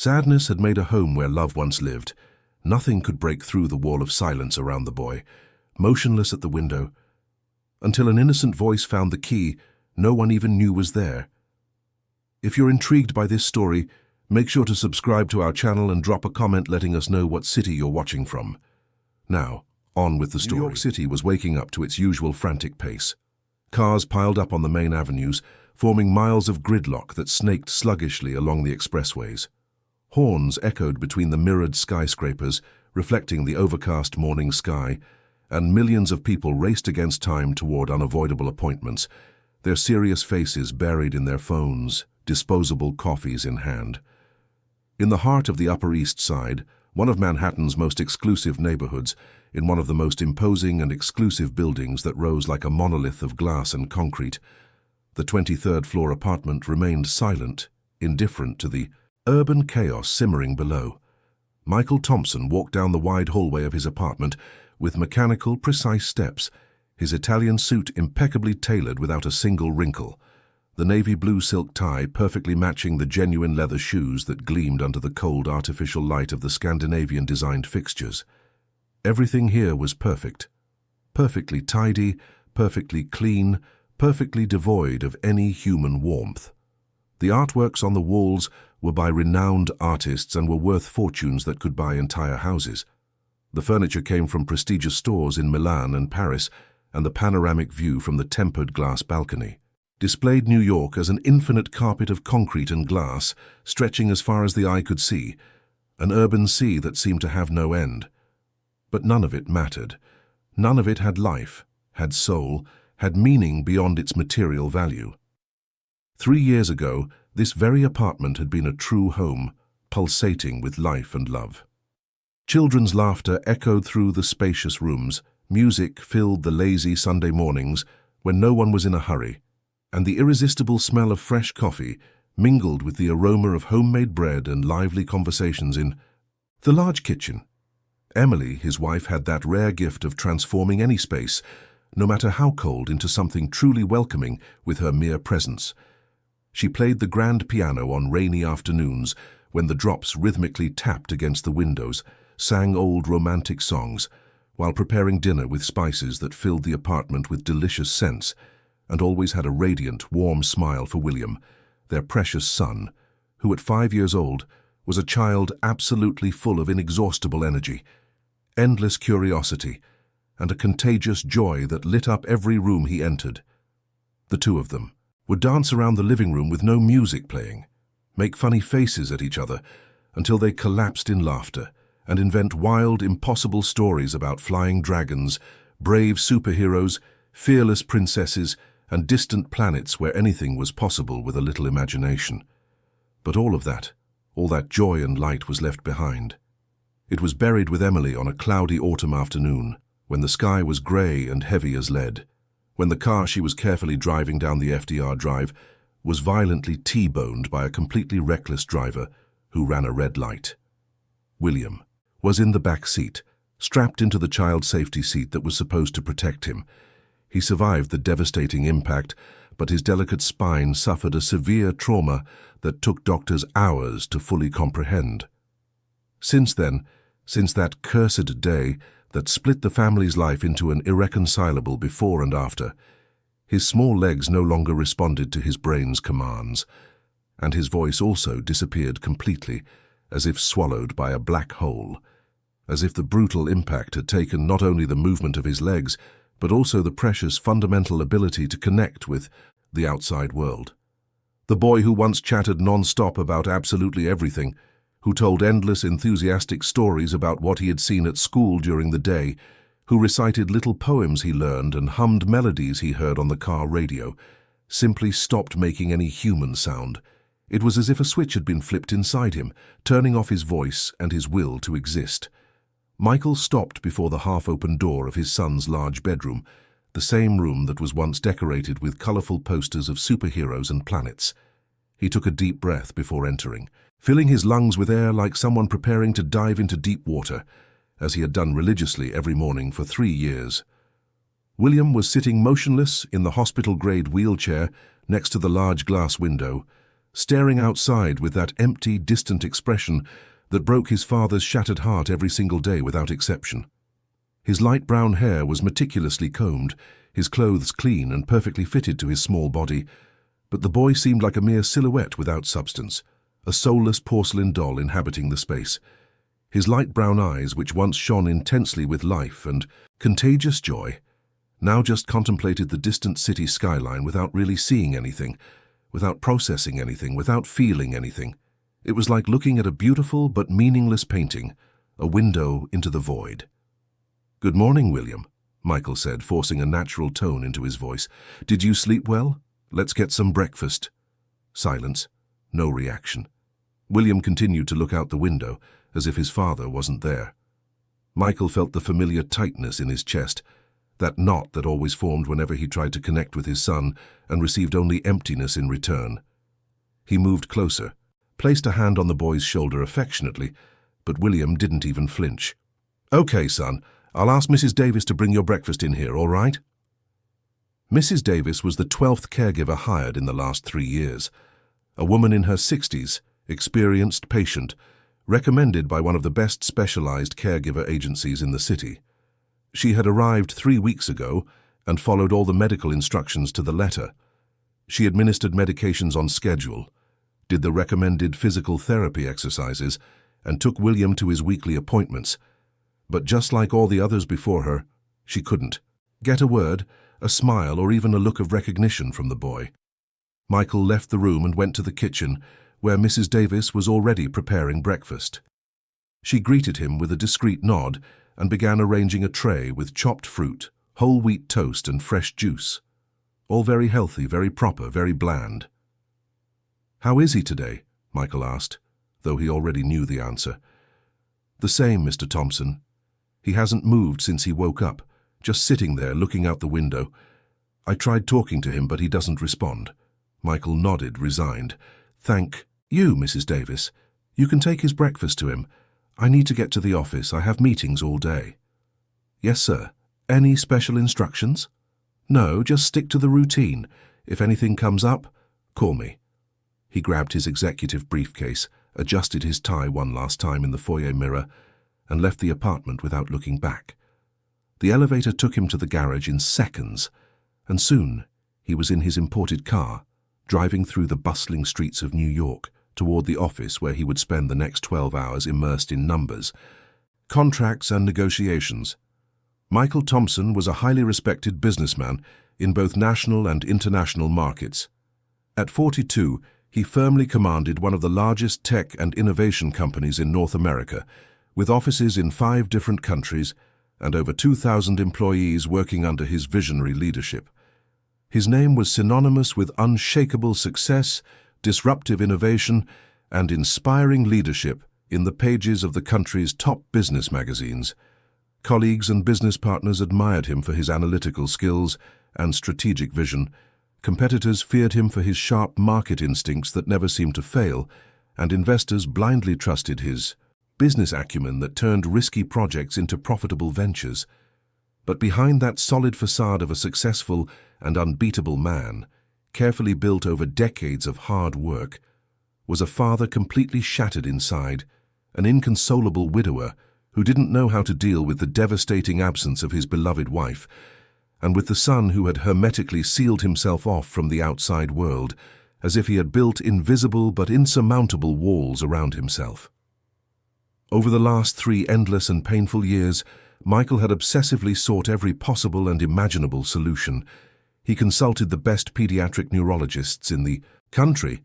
Sadness had made a home where love once lived. Nothing could break through the wall of silence around the boy, motionless at the window, until an innocent voice found the key no one even knew was there. If you're intrigued by this story, make sure to subscribe to our channel and drop a comment letting us know what city you're watching from. Now, on with the story. New York City was waking up to its usual frantic pace. Cars piled up on the main avenues, forming miles of gridlock that snaked sluggishly along the expressways. Horns echoed between the mirrored skyscrapers, reflecting the overcast morning sky, and millions of people raced against time toward unavoidable appointments, their serious faces buried in their phones, disposable coffees in hand. In the heart of the Upper East Side, one of Manhattan's most exclusive neighborhoods, in one of the most imposing and exclusive buildings that rose like a monolith of glass and concrete, the 23rd floor apartment remained silent, indifferent to the urban chaos simmering below. Michael Thompson walked down the wide hallway of his apartment with mechanical, precise steps, his Italian suit impeccably tailored without a single wrinkle, the navy blue silk tie perfectly matching the genuine leather shoes that gleamed under the cold artificial light of the Scandinavian-designed fixtures. Everything here was perfect. Perfectly tidy, perfectly clean, perfectly devoid of any human warmth. The artworks on the walls were by renowned artists and were worth fortunes that could buy entire houses. The furniture came from prestigious stores in Milan and Paris, and the panoramic view from the tempered glass balcony displayed New York as an infinite carpet of concrete and glass, stretching as far as the eye could see, an urban sea that seemed to have no end. But none of it mattered. None of it had life, had soul, had meaning beyond its material value. 3 years ago, this very apartment had been a true home, pulsating with life and love. Children's laughter echoed through the spacious rooms, music filled the lazy Sunday mornings when no one was in a hurry, and the irresistible smell of fresh coffee mingled with the aroma of homemade bread and lively conversations in the large kitchen. Emily, his wife, had that rare gift of transforming any space, no matter how cold, into something truly welcoming with her mere presence. She played the grand piano on rainy afternoons when the drops rhythmically tapped against the windows, sang old romantic songs, while preparing dinner with spices that filled the apartment with delicious scents, and always had a radiant, warm smile for William, their precious son, who at 5 years old was a child absolutely full of inexhaustible energy, endless curiosity, and a contagious joy that lit up every room he entered. The two of them would dance around the living room with no music playing, make funny faces at each other until they collapsed in laughter, and invent wild, impossible stories about flying dragons, brave superheroes, fearless princesses, and distant planets where anything was possible with a little imagination. But all that joy and light was left behind. It was buried with Emily on a cloudy autumn afternoon, when the sky was grey and heavy as lead, when the car she was carefully driving down the FDR Drive was violently T-boned by a completely reckless driver who ran a red light. William was in the back seat, strapped into the child safety seat that was supposed to protect him. He survived the devastating impact, but his delicate spine suffered a severe trauma that took doctors hours to fully comprehend. Since then, since that cursed day that split the family's life into an irreconcilable before and after, his small legs no longer responded to his brain's commands, and his voice also disappeared completely, as if swallowed by a black hole, as if the brutal impact had taken not only the movement of his legs, but also the precious fundamental ability to connect with the outside world. The boy who once chattered non-stop about absolutely everything, who told endless enthusiastic stories about what he had seen at school during the day, who recited little poems he learned and hummed melodies he heard on the car radio, simply stopped making any human sound. It was as if a switch had been flipped inside him, turning off his voice and his will to exist. Michael stopped before the half-open door of his son's large bedroom, the same room that was once decorated with colorful posters of superheroes and planets. He took a deep breath before entering, filling his lungs with air like someone preparing to dive into deep water, as he had done religiously every morning for 3 years. William was sitting motionless in the hospital-grade wheelchair next to the large glass window, staring outside with that empty, distant expression that broke his father's shattered heart every single day without exception. His light brown hair was meticulously combed, his clothes clean and perfectly fitted to his small body, but the boy seemed like a mere silhouette without substance, a soulless porcelain doll inhabiting the space. His light brown eyes, which once shone intensely with life and contagious joy, now just contemplated the distant city skyline without really seeing anything, without processing anything, without feeling anything. It was like looking at a beautiful but meaningless painting, a window into the void. "Good morning, William," Michael said, forcing a natural tone into his voice. "Did you sleep well? Let's get some breakfast." Silence. No reaction. William continued to look out the window, as if his father wasn't there. Michael felt the familiar tightness in his chest, that knot that always formed whenever he tried to connect with his son and received only emptiness in return. He moved closer, placed a hand on the boy's shoulder affectionately, but William didn't even flinch. "Okay, son, I'll ask Mrs. Davis to bring your breakfast in here, all right?" Mrs. Davis was the 12th caregiver hired in the last 3 years. A woman in her 60s, experienced, patient, recommended by one of the best specialized caregiver agencies in the city. She had arrived 3 weeks ago and followed all the medical instructions to the letter. She administered medications on schedule, did the recommended physical therapy exercises, and took William to his weekly appointments. But just like all the others before her, she couldn't get a word, a smile, or even a look of recognition from the boy. Michael left the room and went to the kitchen, where Mrs. Davis was already preparing breakfast. She greeted him with a discreet nod and began arranging a tray with chopped fruit, whole wheat toast, and fresh juice. All very healthy, very proper, very bland. "How is he today?" Michael asked, though he already knew the answer. "The same, Mr. Thompson. He hasn't moved since he woke up, just sitting there looking out the window. I tried talking to him, but he doesn't respond." Michael nodded, resigned. "Thank you, Mrs. Davis. You can take his breakfast to him. I need to get to the office. I have meetings all day." "Yes, sir. Any special instructions?" "No, just stick to the routine. If anything comes up, call me." He grabbed his executive briefcase, adjusted his tie one last time in the foyer mirror, and left the apartment without looking back. The elevator took him to the garage in seconds, and soon he was in his imported car, driving through the bustling streets of New York toward the office where he would spend the next 12 hours immersed in numbers, contracts, and negotiations. Michael Thompson was a highly respected businessman in both national and international markets. At 42, he firmly commanded one of the largest tech and innovation companies in North America, with offices in 5 different countries and over 2,000 employees working under his visionary leadership. His name was synonymous with unshakable success, disruptive innovation, and inspiring leadership in the pages of the country's top business magazines. Colleagues and business partners admired him for his analytical skills and strategic vision. Competitors feared him for his sharp market instincts that never seemed to fail, and investors blindly trusted his business acumen that turned risky projects into profitable ventures. But behind that solid facade of a successful and unbeatable man, carefully built over decades of hard work, was a father completely shattered inside, an inconsolable widower who didn't know how to deal with the devastating absence of his beloved wife, and with the son who had hermetically sealed himself off from the outside world, as if he had built invisible but insurmountable walls around himself. Over the last 3 endless and painful years, Michael had obsessively sought every possible and imaginable solution. He consulted the best pediatric neurologists in the country,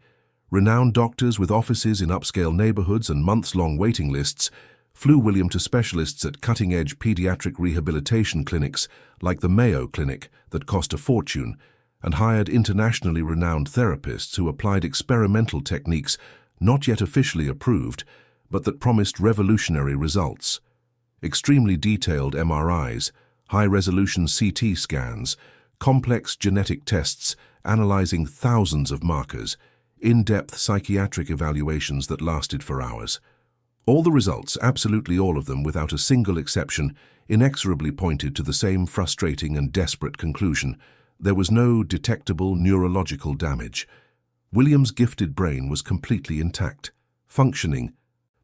renowned doctors with offices in upscale neighborhoods and months-long waiting lists, flew William to specialists at cutting-edge pediatric rehabilitation clinics like the Mayo Clinic that cost a fortune, and hired internationally renowned therapists who applied experimental techniques not yet officially approved, but that promised revolutionary results. Extremely detailed MRIs, high-resolution CT scans, complex genetic tests analyzing thousands of markers, in-depth psychiatric evaluations that lasted for hours. All the results, absolutely all of them without a single exception, inexorably pointed to the same frustrating and desperate conclusion. There was no detectable neurological damage. William's gifted brain was completely intact, functioning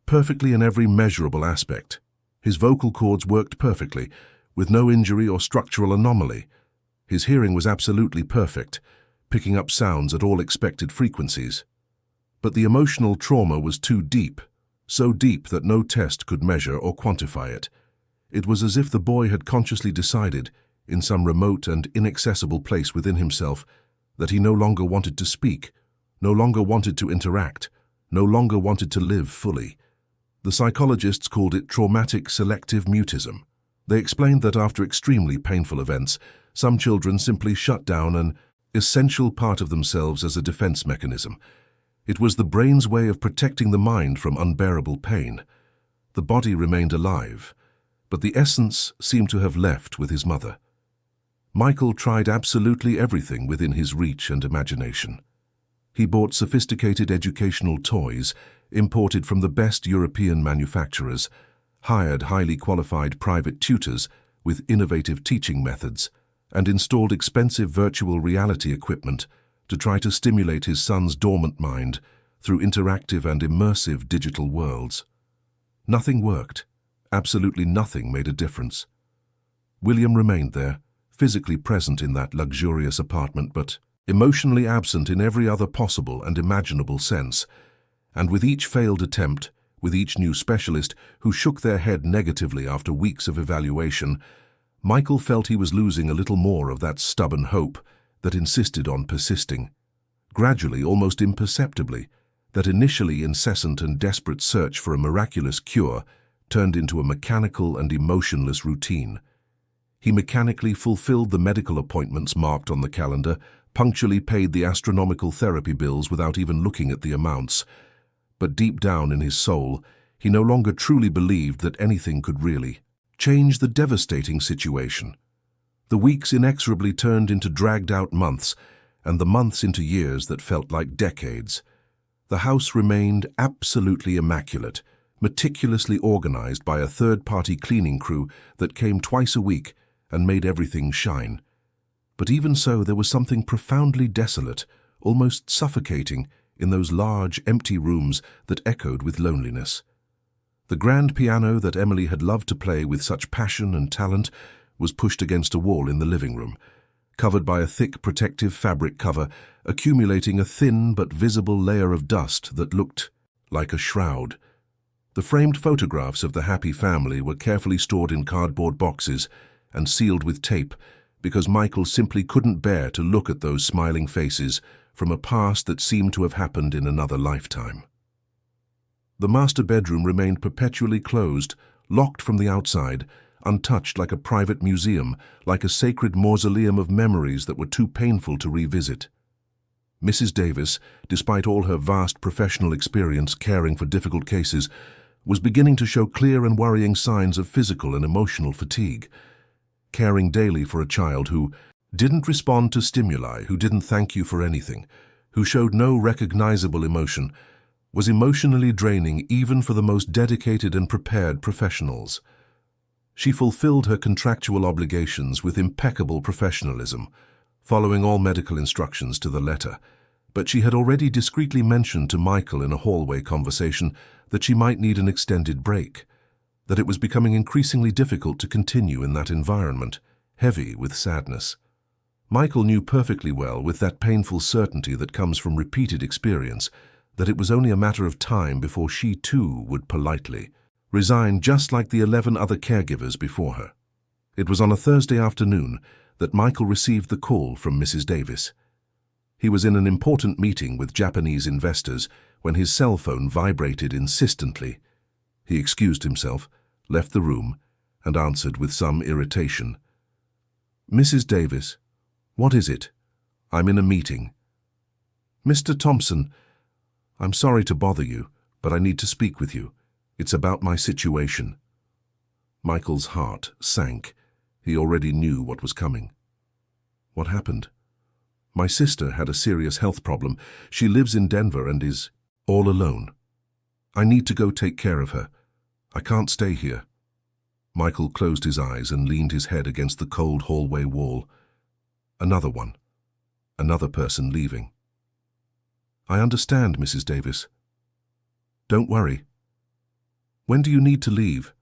perfectly in every measurable aspect. His vocal cords worked perfectly, with no injury or structural anomaly. His hearing was absolutely perfect, picking up sounds at all expected frequencies. But the emotional trauma was too deep, so deep that no test could measure or quantify it. It was as if the boy had consciously decided, in some remote and inaccessible place within himself, that he no longer wanted to speak, no longer wanted to interact, no longer wanted to live fully. The psychologists called it traumatic selective mutism. They explained that after extremely painful events, some children simply shut down an essential part of themselves as a defense mechanism. It was the brain's way of protecting the mind from unbearable pain. The body remained alive, but the essence seemed to have left with his mother. Michael tried absolutely everything within his reach and imagination. He bought sophisticated educational toys, imported from the best European manufacturers, hired highly qualified private tutors with innovative teaching methods, and installed expensive virtual reality equipment to try to stimulate his son's dormant mind through interactive and immersive digital worlds. Nothing worked. Absolutely nothing made a difference. William remained there, physically present in that luxurious apartment, but emotionally absent in every other possible and imaginable sense. And with each failed attempt, with each new specialist who shook their head negatively after weeks of evaluation, Michael felt he was losing a little more of that stubborn hope that insisted on persisting. Gradually, almost imperceptibly, that initially incessant and desperate search for a miraculous cure turned into a mechanical and emotionless routine. He mechanically fulfilled the medical appointments marked on the calendar, punctually paid the astronomical therapy bills without even looking at the amounts. But deep down in his soul, he no longer truly believed that anything could really change the devastating situation. The weeks inexorably turned into dragged-out months, and the months into years that felt like decades. The house remained absolutely immaculate, meticulously organized by a third-party cleaning crew that came twice a week and made everything shine. But even so, there was something profoundly desolate, almost suffocating, in those large, empty rooms that echoed with loneliness. The grand piano that Emily had loved to play with such passion and talent was pushed against a wall in the living room, covered by a thick protective fabric cover, accumulating a thin but visible layer of dust that looked like a shroud. The framed photographs of the happy family were carefully stored in cardboard boxes and sealed with tape because Michael simply couldn't bear to look at those smiling faces from a past that seemed to have happened in another lifetime. The master bedroom remained perpetually closed, locked from the outside, untouched like a private museum, like a sacred mausoleum of memories that were too painful to revisit. Mrs. Davis, despite all her vast professional experience caring for difficult cases, was beginning to show clear and worrying signs of physical and emotional fatigue. Caring daily for a child who didn't respond to stimuli, who didn't thank you for anything, who showed no recognizable emotion, was emotionally draining even for the most dedicated and prepared professionals. She fulfilled her contractual obligations with impeccable professionalism, following all medical instructions to the letter, but she had already discreetly mentioned to Michael in a hallway conversation that she might need an extended break, that it was becoming increasingly difficult to continue in that environment, heavy with sadness. Michael knew perfectly well, with that painful certainty that comes from repeated experience, that it was only a matter of time before she too would politely resign, just like the 11 other caregivers before her. It was on a Thursday afternoon that Michael received the call from Mrs. Davis. He was in an important meeting with Japanese investors when his cell phone vibrated insistently. He excused himself, left the room, and answered with some irritation. "Mrs. Davis, what is it? I'm in a meeting." "Mr. Thompson, I'm sorry to bother you, but I need to speak with you. It's about my situation." Michael's heart sank. He already knew what was coming. "What happened?" "My sister had a serious health problem. She lives in Denver and is all alone. I need to go take care of her. I can't stay here." Michael closed his eyes and leaned his head against the cold hallway wall. Another one. Another person leaving. I understand, Mrs. Davis. Don't worry. When do you need to leave?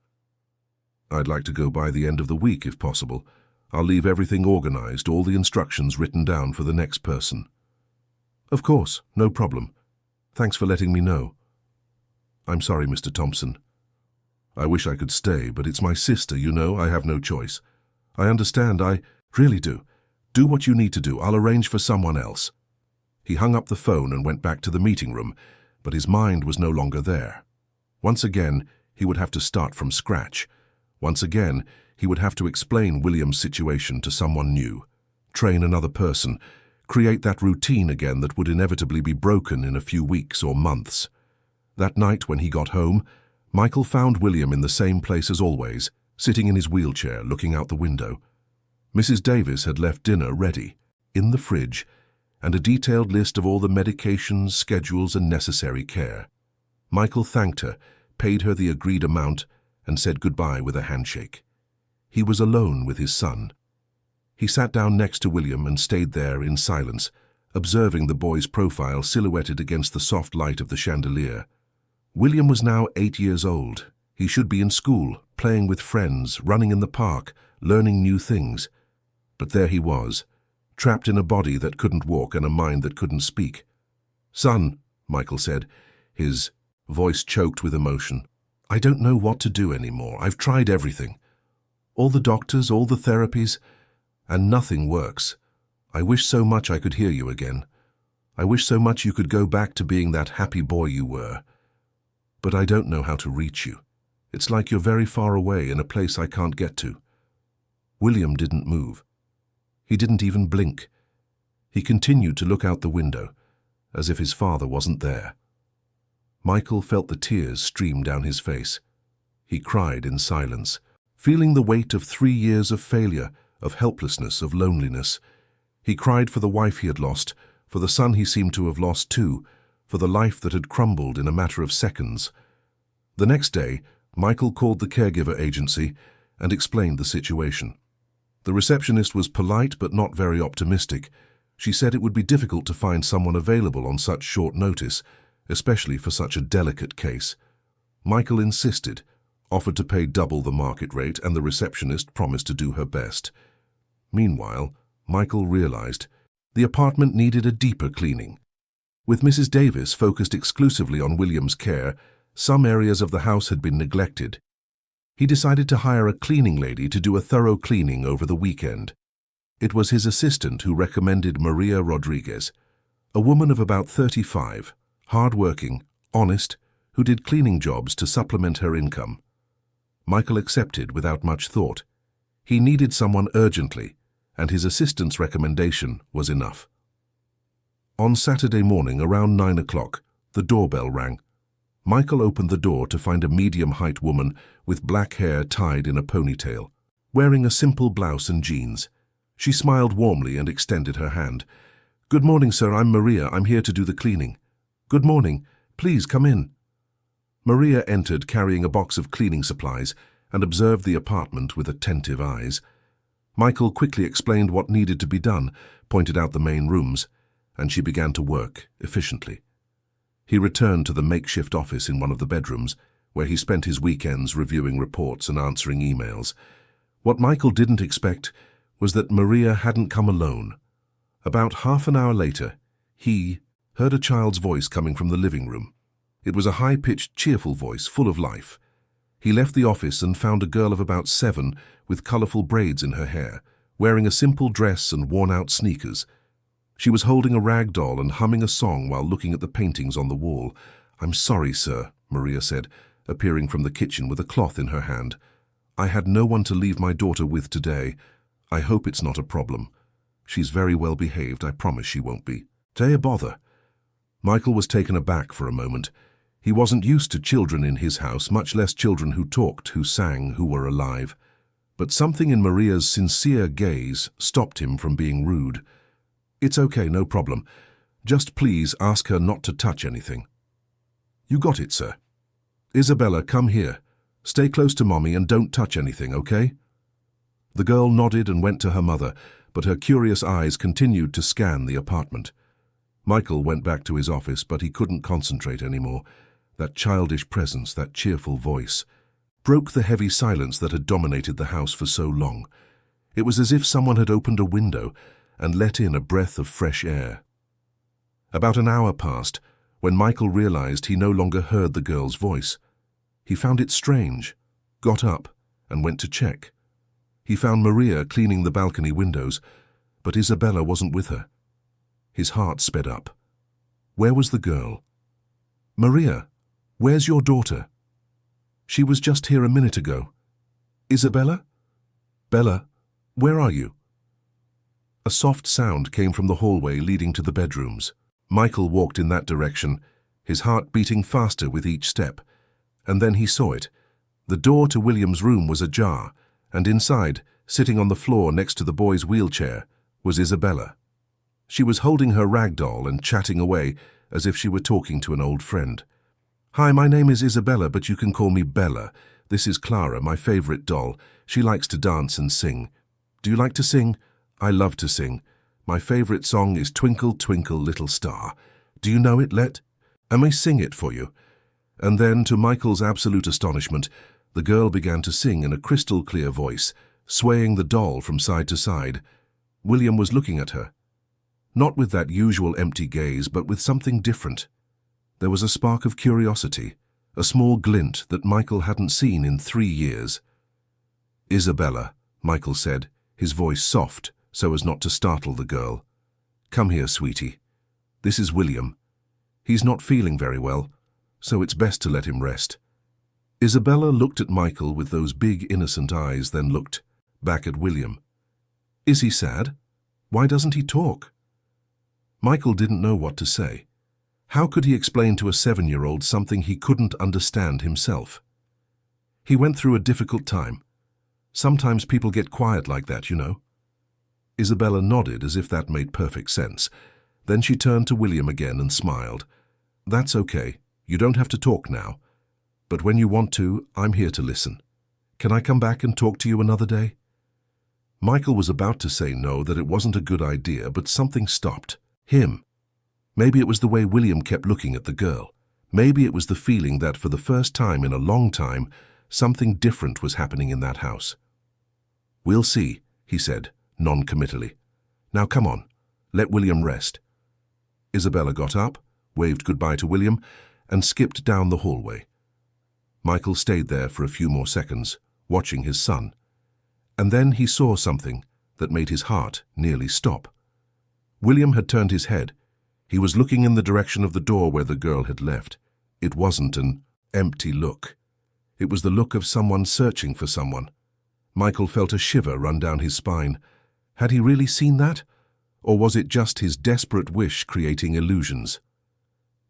I'd like to go by the end of the week, if possible. I'll leave everything organized, all the instructions written down for the next person. Of course, no problem. Thanks for letting me know. I'm sorry, Mr. Thompson. I wish I could stay, but it's my sister, you know. I have no choice. I understand, I really do. Do what you need to do. I'll arrange for someone else. He hung up the phone and went back to the meeting room, but his mind was no longer there. Once again, he would have to start from scratch. Once again, he would have to explain William's situation to someone new, train another person, create that routine again that would inevitably be broken in a few weeks or months. That night when he got home, Michael found William in the same place as always, sitting in his wheelchair looking out the window. Mrs. Davis had left dinner ready, in the fridge, and a detailed list of all the medications, schedules, and necessary care. Michael thanked her, paid her the agreed amount, and said goodbye with a handshake. He was alone with his son. He sat down next to William and stayed there in silence, observing the boy's profile silhouetted against the soft light of the chandelier. William was now 8 years old. He should be in school, playing with friends, running in the park, learning new things. But there he was, trapped in a body that couldn't walk and a mind that couldn't speak. "Son," Michael said, his voice choked with emotion, "I don't know what to do anymore. I've tried everything. All the doctors, all the therapies, and nothing works. I wish so much I could hear you again. I wish so much you could go back to being that happy boy you were. But I don't know how to reach you. It's like you're very far away in a place I can't get to." William didn't move. He didn't even blink. He continued to look out the window, as if his father wasn't there. Michael felt the tears stream down his face. He cried in silence, feeling the weight of 3 years of failure, of helplessness, of loneliness. He cried for the wife he had lost, for the son he seemed to have lost too, for the life that had crumbled in a matter of seconds. The next day, Michael called the caregiver agency and explained the situation. The receptionist was polite but not very optimistic. She said it would be difficult to find someone available on such short notice, especially for such a delicate case. Michael insisted, offered to pay double the market rate, and the receptionist promised to do her best. Meanwhile, Michael realized the apartment needed a deeper cleaning. With Mrs. Davis focused exclusively on William's care, some areas of the house had been neglected. He decided to hire a cleaning lady to do a thorough cleaning over the weekend. It was his assistant who recommended Maria Rodriguez, a woman of about 35, hard-working, honest, who did cleaning jobs to supplement her income. Michael accepted without much thought. He needed someone urgently, and his assistant's recommendation was enough. On Saturday morning, around 9 o'clock, the doorbell rang. Michael opened the door to find a medium-height woman with black hair tied in a ponytail, wearing a simple blouse and jeans. She smiled warmly and extended her hand. "Good morning, sir. I'm Maria. I'm here to do the cleaning." "Good morning. Please come in." Maria entered carrying a box of cleaning supplies and observed the apartment with attentive eyes. Michael quickly explained what needed to be done, pointed out the main rooms, and she began to work efficiently. He returned to the makeshift office in one of the bedrooms, where he spent his weekends reviewing reports and answering emails. What Michael didn't expect was that Maria hadn't come alone. About half an hour later, he heard a child's voice coming from the living room. It was a high-pitched, cheerful voice, full of life. He left the office and found a girl of about 7 with colorful braids in her hair, wearing a simple dress and worn-out sneakers. She was holding a rag doll and humming a song while looking at the paintings on the wall. "I'm sorry, sir," Maria said, appearing from the kitchen with a cloth in her hand. "I had no one to leave my daughter with today. I hope it's not a problem. She's very well behaved. I promise she won't be." "Tay a bother." Michael was taken aback for a moment. He wasn't used to children in his house, much less children who talked, who sang, who were alive. But something in Maria's sincere gaze stopped him from being rude. "It's okay, no problem. Just please ask her not to touch anything." "You got it, sir." "Isabella, come here. Stay close to Mommy and don't touch anything, okay?" The girl nodded and went to her mother, but her curious eyes continued to scan the apartment. Michael went back to his office, but he couldn't concentrate anymore. That childish presence, that cheerful voice, broke the heavy silence that had dominated the house for so long. It was as if someone had opened a window and let in a breath of fresh air. About an hour passed when Michael realized he no longer heard the girl's voice. He found it strange, got up, and went to check. He found Maria cleaning the balcony windows, but Isabella wasn't with her. His heart sped up. Where was the girl? "Maria, where's your daughter? She was just here a minute ago. Isabella? Bella, where are you?" A soft sound came from the hallway leading to the bedrooms. Michael walked in that direction, his heart beating faster with each step. And then he saw it. The door to William's room was ajar, and inside, sitting on the floor next to the boy's wheelchair, was Isabella. She was holding her rag doll and chatting away as if she were talking to an old friend. "Hi, my name is Isabella, but you can call me Bella. This is Clara, my favorite doll. She likes to dance and sing. Do you like to sing? I love to sing. My favorite song is Twinkle, Twinkle, Little Star. Do you know it, I may sing it for you." And then, to Michael's absolute astonishment, the girl began to sing in a crystal-clear voice, swaying the doll from side to side. William was looking at her. Not with that usual empty gaze, but with something different. There was a spark of curiosity, a small glint that Michael hadn't seen in 3 years. "Isabella," Michael said, his voice soft so as not to startle the girl. "Come here, sweetie. This is William. He's not feeling very well, so it's best to let him rest." Isabella looked at Michael with those big, innocent eyes, then looked back at William. "Is he sad? Why doesn't he talk?" Michael didn't know what to say. How could he explain to a 7-year-old something he couldn't understand himself? He went through a difficult time. Sometimes people get quiet like that, you know. Isabella nodded as if that made perfect sense. Then she turned to William again and smiled. "That's okay. You don't have to talk now. But when you want to, I'm here to listen. Can I come back and talk to you another day?" Michael was about to say no, that it wasn't a good idea, but something stopped him. Maybe it was the way William kept looking at the girl. Maybe it was the feeling that for the first time in a long time, something different was happening in that house. "We'll see," he said, non-committally. "Now come on, let William rest." Isabella got up, waved goodbye to William, and skipped down the hallway. Michael stayed there for a few more seconds, watching his son. And then he saw something that made his heart nearly stop. William had turned his head. He was looking in the direction of the door where the girl had left. It wasn't an empty look. It was the look of someone searching for someone. Michael felt a shiver run down his spine. Had he really seen that? Or was it just his desperate wish creating illusions?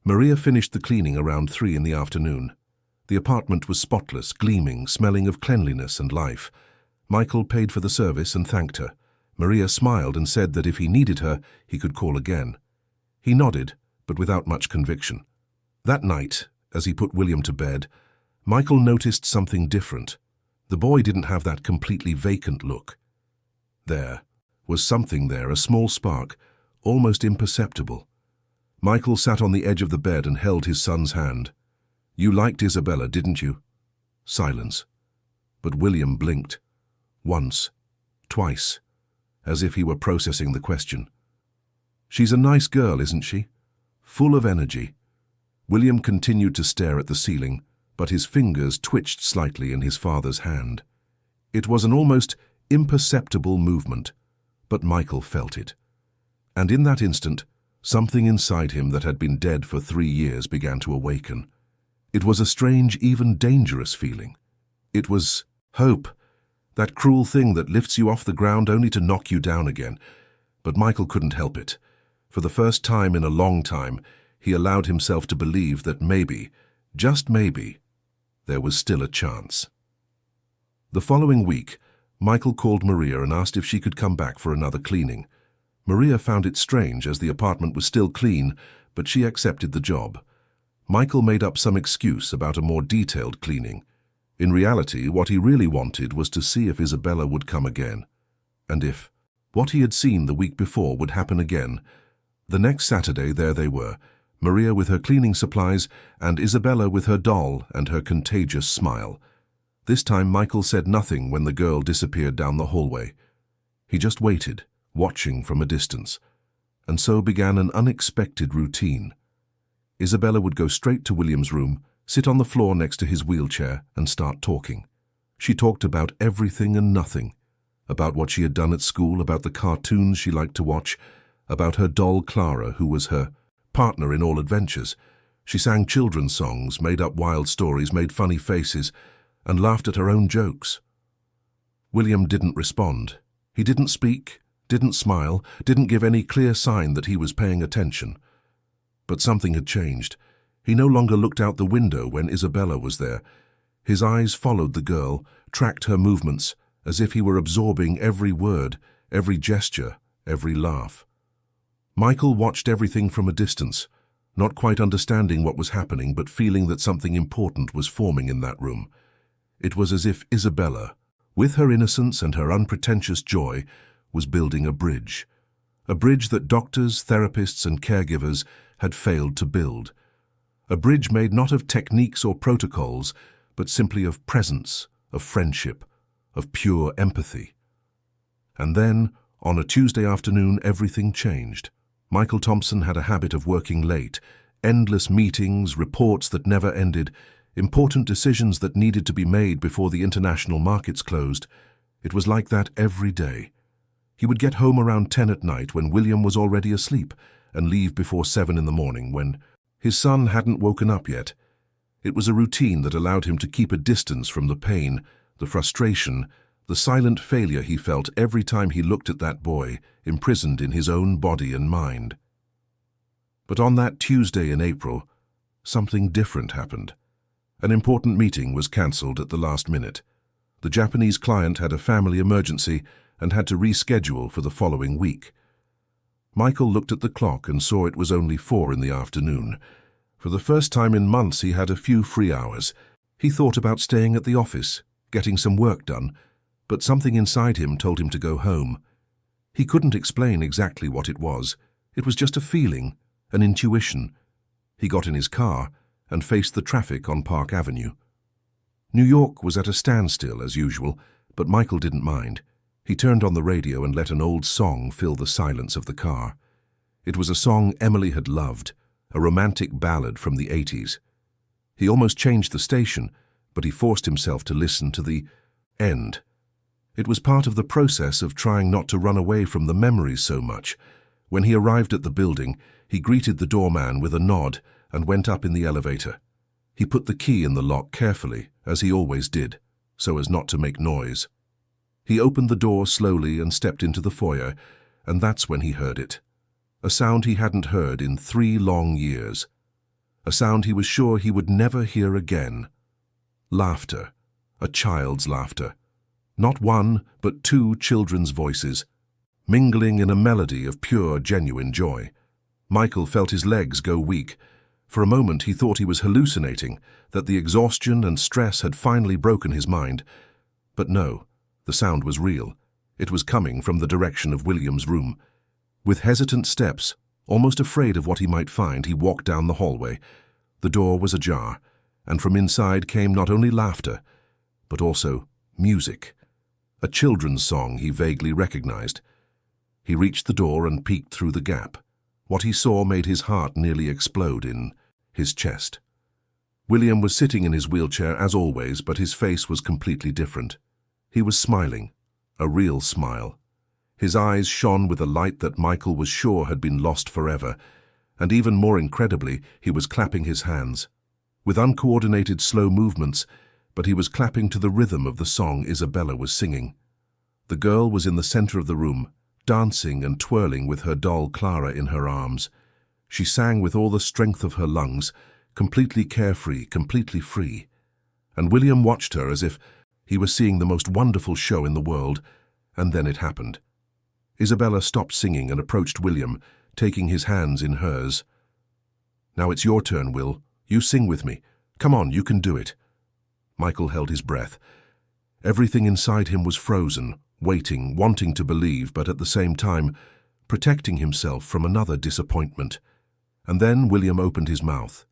Maria finished the cleaning around 3 in the afternoon. The apartment was spotless, gleaming, smelling of cleanliness and life. Michael paid for the service and thanked her. Maria smiled and said that if he needed her, he could call again. He nodded, but without much conviction. That night, as he put William to bed, Michael noticed something different. The boy didn't have that completely vacant look. There was something there, a small spark, almost imperceptible. Michael sat on the edge of the bed and held his son's hand. "You liked Isabella, didn't you?" Silence. But William blinked. Once, twice, as if he were processing the question. "She's a nice girl, isn't she? Full of energy." William continued to stare at the ceiling, but his fingers twitched slightly in his father's hand. It was an almost imperceptible movement, but Michael felt it. And in that instant, something inside him that had been dead for 3 years began to awaken. It was a strange, even dangerous feeling. It was hope, that cruel thing that lifts you off the ground only to knock you down again. But Michael couldn't help it. For the first time in a long time, he allowed himself to believe that maybe, just maybe, there was still a chance. The following week, Michael called Maria and asked if she could come back for another cleaning. Maria found it strange as the apartment was still clean, but she accepted the job. Michael made up some excuse about a more detailed cleaning. In reality, what he really wanted was to see if Isabella would come again. And if what he had seen the week before would happen again, The next Saturday, there they were, Maria with her cleaning supplies and Isabella with her doll and her contagious smile. This time Michael said nothing when the girl disappeared down the hallway. He just waited, watching from a distance. And so began an unexpected routine. Isabella would go straight to William's room, sit on the floor next to his wheelchair, and start talking. She talked about everything and nothing. About what she had done at school, about the cartoons she liked to watch, about her doll Clara, who was her partner in all adventures. She sang children's songs, made up wild stories, made funny faces, and laughed at her own jokes. William didn't respond. He didn't speak, didn't smile, didn't give any clear sign that he was paying attention. But something had changed. He no longer looked out the window when Isabella was there. His eyes followed the girl, tracked her movements, as if he were absorbing every word, every gesture, every laugh. Michael watched everything from a distance, not quite understanding what was happening, but feeling that something important was forming in that room. It was as if Isabella, with her innocence and her unpretentious joy, was building a bridge that doctors, therapists, and caregivers had failed to build. A bridge made not of techniques or protocols, but simply of presence, of friendship, of pure empathy. And then, on a Tuesday afternoon, everything changed. Michael Thompson had a habit of working late, endless meetings, reports that never ended, important decisions that needed to be made before the international markets closed. It was like that every day. He would get home around 10 at night when William was already asleep, and leave before 7 in the morning when his son hadn't woken up yet. It was a routine that allowed him to keep a distance from the pain, the frustration, the silent failure he felt every time he looked at that boy, imprisoned in his own body and mind. But on that Tuesday in April, something different happened. An important meeting was cancelled at the last minute. The Japanese client had a family emergency and had to reschedule for the following week. Michael looked at the clock and saw it was only 4 in the afternoon. For the first time in months, he had a few free hours. He thought about staying at the office, getting some work done, but something inside him told him to go home. He couldn't explain exactly what it was. It was just a feeling, an intuition. He got in his car and faced the traffic on Park Avenue. New York was at a standstill as usual, but Michael didn't mind. He turned on the radio and let an old song fill the silence of the car. It was a song Emily had loved, a romantic ballad from the 80s. He almost changed the station, but he forced himself to listen to the end. It was part of the process of trying not to run away from the memories so much. When he arrived at the building, he greeted the doorman with a nod and went up in the elevator. He put the key in the lock carefully, as he always did, so as not to make noise. He opened the door slowly and stepped into the foyer, and that's when he heard it. A sound he hadn't heard in 3 long years. A sound he was sure he would never hear again. Laughter. A child's laughter. Not one, but 2 children's voices, mingling in a melody of pure, genuine joy. Michael felt his legs go weak. For a moment he thought he was hallucinating, that the exhaustion and stress had finally broken his mind. But no, the sound was real. It was coming from the direction of William's room. With hesitant steps, almost afraid of what he might find, he walked down the hallway. The door was ajar, and from inside came not only laughter, but also music. A children's song he vaguely recognized. He reached the door and peeked through the gap. What he saw made his heart nearly explode in his chest. William was sitting in his wheelchair as always, but his face was completely different. He was smiling, a real smile. His eyes shone with a light that Michael was sure had been lost forever, and even more incredibly, he was clapping his hands. With uncoordinated slow movements, but he was clapping to the rhythm of the song Isabella was singing. The girl was in the center of the room, dancing and twirling with her doll Clara in her arms. She sang with all the strength of her lungs, completely carefree, completely free. And William watched her as if he was seeing the most wonderful show in the world, and then it happened. Isabella stopped singing and approached William, taking his hands in hers. "Now it's your turn, Will. You sing with me. Come on, you can do it." Michael held his breath. Everything inside him was frozen, waiting, wanting to believe, but at the same time, protecting himself from another disappointment. And then William opened his mouth.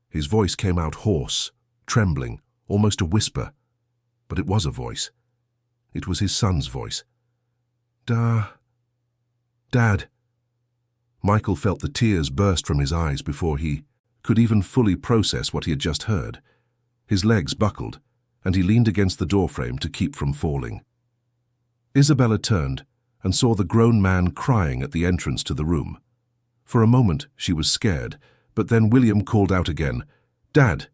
His voice came out hoarse, trembling, almost a whisper. But it was a voice. It was his son's voice. Dad. Michael felt the tears burst from his eyes before he could even fully process what he had just heard. His legs buckled, and he leaned against the doorframe to keep from falling. Isabella turned and saw the grown man crying at the entrance to the room. For a moment she was scared, but then William called out again, "Dad!"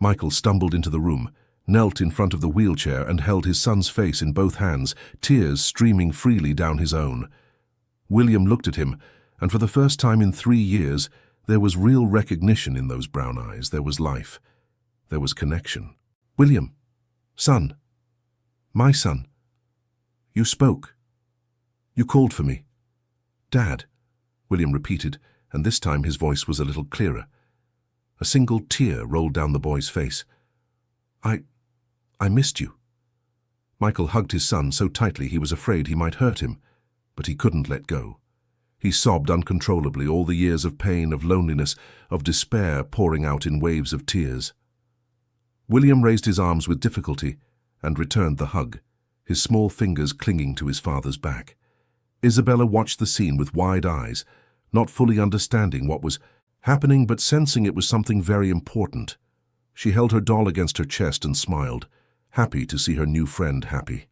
Michael stumbled into the room, knelt in front of the wheelchair and held his son's face in both hands, tears streaming freely down his own. William looked at him, and for the first time in 3 years, there was real recognition in those brown eyes. There was life. There was connection. "William, son, my son, you spoke. You called for me." "Dad," William repeated, and this time his voice was a little clearer. A single tear rolled down the boy's face. I missed you." Michael hugged his son so tightly he was afraid he might hurt him, but he couldn't let go. He sobbed uncontrollably, all the years of pain, of loneliness, of despair pouring out in waves of tears. William raised his arms with difficulty and returned the hug, his small fingers clinging to his father's back. Isabella watched the scene with wide eyes, not fully understanding what was happening but sensing it was something very important. She held her doll against her chest and smiled, happy to see her new friend happy.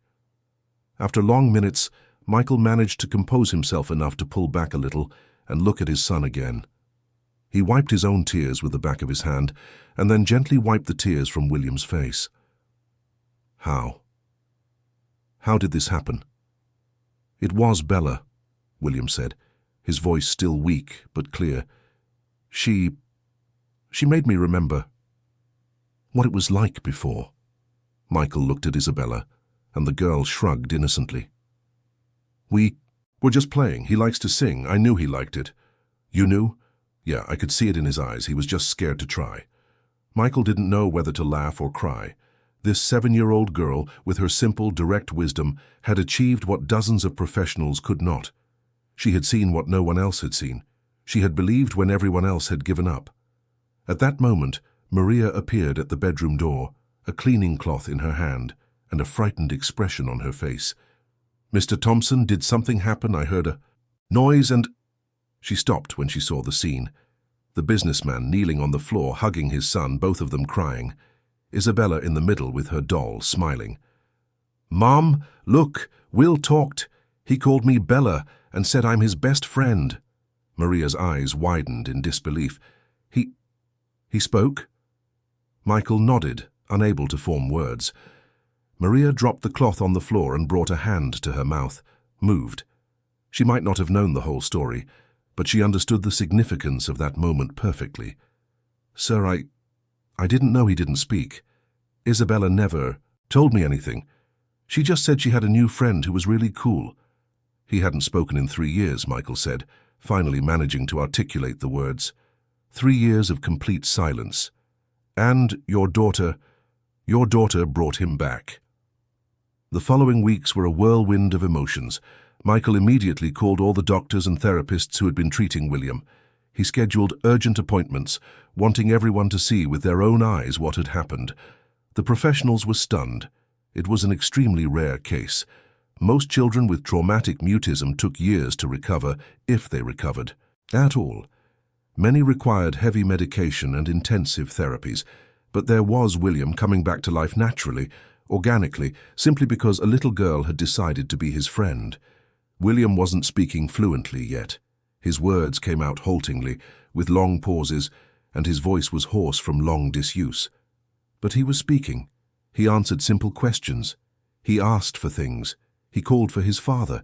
After long minutes, Michael managed to compose himself enough to pull back a little and look at his son again. He wiped his own tears with the back of his hand and then gently wiped the tears from William's face. How did this happen?" "It was Bella," William said, his voice still weak but clear. She made me remember what it was like before." Michael looked at Isabella, and the girl shrugged innocently. "We were just playing. He likes to sing. I knew he liked it." "You knew?" "Yeah, I could see it in his eyes. He was just scared to try." Michael didn't know whether to laugh or cry. This 7-year-old girl, with her simple, direct wisdom, had achieved what dozens of professionals could not. She had seen what no one else had seen. She had believed when everyone else had given up. At that moment, Maria appeared at the bedroom door, a cleaning cloth in her hand and a frightened expression on her face. "Mr. Thompson, did something happen? I heard a noise and—" She stopped when she saw the scene. The businessman kneeling on the floor, hugging his son, both of them crying. Isabella in the middle with her doll, smiling. "Mom, look, Will talked. He called me Bella and said I'm his best friend." Maria's eyes widened in disbelief. He spoke?" Michael nodded, unable to form words. Maria dropped the cloth on the floor and brought a hand to her mouth, moved. She might not have known the whole story, but she understood the significance of that moment perfectly. "Sir, I didn't know he didn't speak. Isabella never told me anything. She just said she had a new friend who was really cool." He hadn't spoken in 3 years, Michael said, finally managing to articulate the words. 3 years of complete silence. "And your daughter brought him back." The following weeks were a whirlwind of emotions. Michael immediately called all the doctors and therapists who had been treating William. He scheduled urgent appointments, wanting everyone to see with their own eyes what had happened. The professionals were stunned. It was an extremely rare case. Most children with traumatic mutism took years to recover, if they recovered at all. Many required heavy medication and intensive therapies, but there was William coming back to life naturally, organically, simply because a little girl had decided to be his friend. William wasn't speaking fluently yet. His words came out haltingly, with long pauses, and his voice was hoarse from long disuse. But he was speaking. He answered simple questions. He asked for things. He called for his father,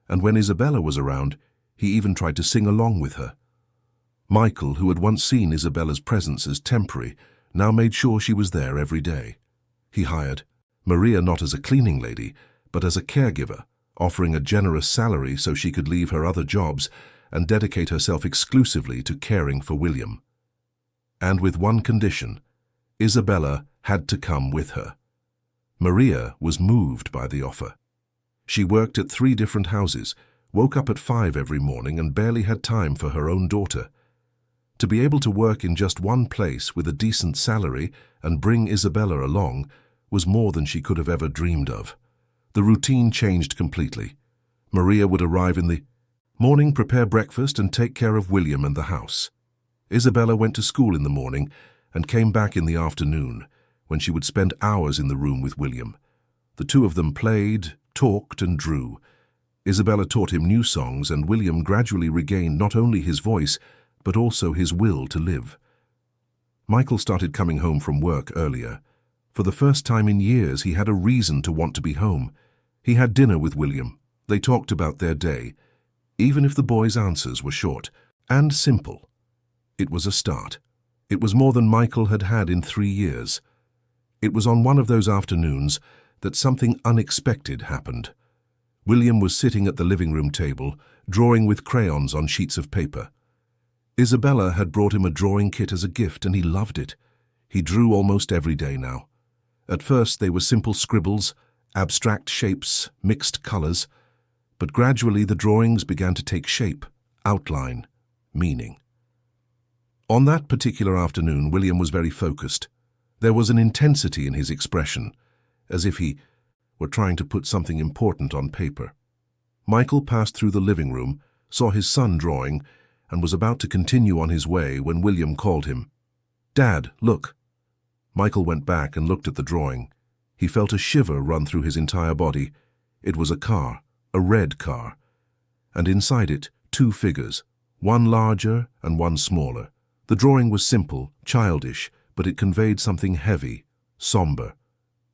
and when Isabella was around, he even tried to sing along with her. Michael, who had once seen Isabella's presence as temporary, now made sure she was there every day. He hired Maria not as a cleaning lady, but as a caregiver, offering a generous salary so she could leave her other jobs and dedicate herself exclusively to caring for William. And with one condition: Isabella had to come with her. Maria was moved by the offer. She worked at 3 different houses, woke up at 5 every morning and barely had time for her own daughter. To be able to work in just one place with a decent salary and bring Isabella along was more than she could have ever dreamed of. The routine changed completely. Maria would arrive in the morning, prepare breakfast, and take care of William and the house. Isabella went to school in the morning and came back in the afternoon, when she would spend hours in the room with William. The two of them played, talked, and drew. Isabella taught him new songs, and William gradually regained not only his voice, but also his will to live. Michael started coming home from work earlier. For the first time in years, he had a reason to want to be home. He had dinner with William. They talked about their day, even if the boy's answers were short and simple. It was a start. It was more than Michael had had in 3 years. It was on one of those afternoons that something unexpected happened. William was sitting at the living room table, drawing with crayons on sheets of paper. Isabella had brought him a drawing kit as a gift, and he loved it. He drew almost every day now. At first they were simple scribbles, abstract shapes, mixed colors, but gradually the drawings began to take shape, outline, meaning. On that particular afternoon, William was very focused. There was an intensity in his expression, as if he were trying to put something important on paper. Michael passed through the living room, saw his son drawing, and was about to continue on his way when William called him. "Dad, look." Michael went back and looked at the drawing. He felt a shiver run through his entire body. It was a car, a red car, and inside it 2 figures, one larger and one smaller. The drawing was simple, childish, but it conveyed something heavy, somber.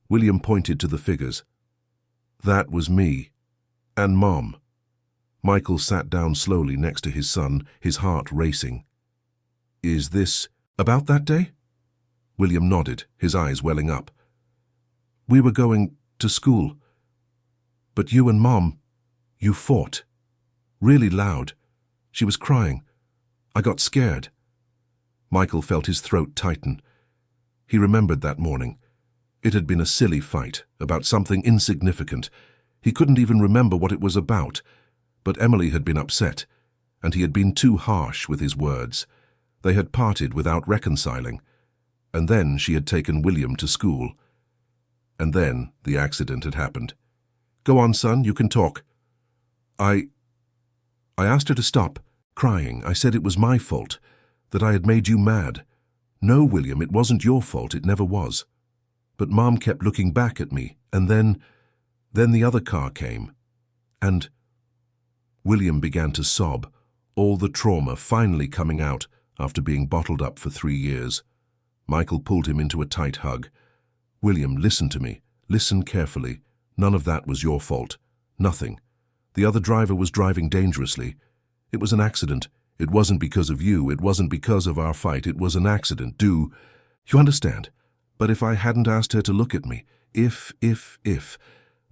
William pointed to the figures. "That was me. And Mom." Michael sat down slowly next to his son, his heart racing. "Is this about that day?" William nodded, his eyes welling up. "We were going to school. But you and Mom, you fought. Really loud. She was crying. I got scared." Michael felt his throat tighten. He remembered that morning. It had been a silly fight, about something insignificant. He couldn't even remember what it was about. But Emily had been upset, and he had been too harsh with his words. They had parted without reconciling. And then she had taken William to school. And then the accident had happened. "Go on, son, you can talk." I asked her to stop crying. I said it was my fault, that I had made you mad. "No, William, it wasn't your fault, it never was." But Mom kept looking back at me, and then the other car came. And William began to sob, all the trauma finally coming out after being bottled up for 3 years. Michael pulled him into a tight hug. "William, listen to me. Listen carefully. None of that was your fault. Nothing. The other driver was driving dangerously. It was an accident. It wasn't because of you. It wasn't because of our fight. It was an accident. Do you understand? But if I hadn't asked her to look at me, if,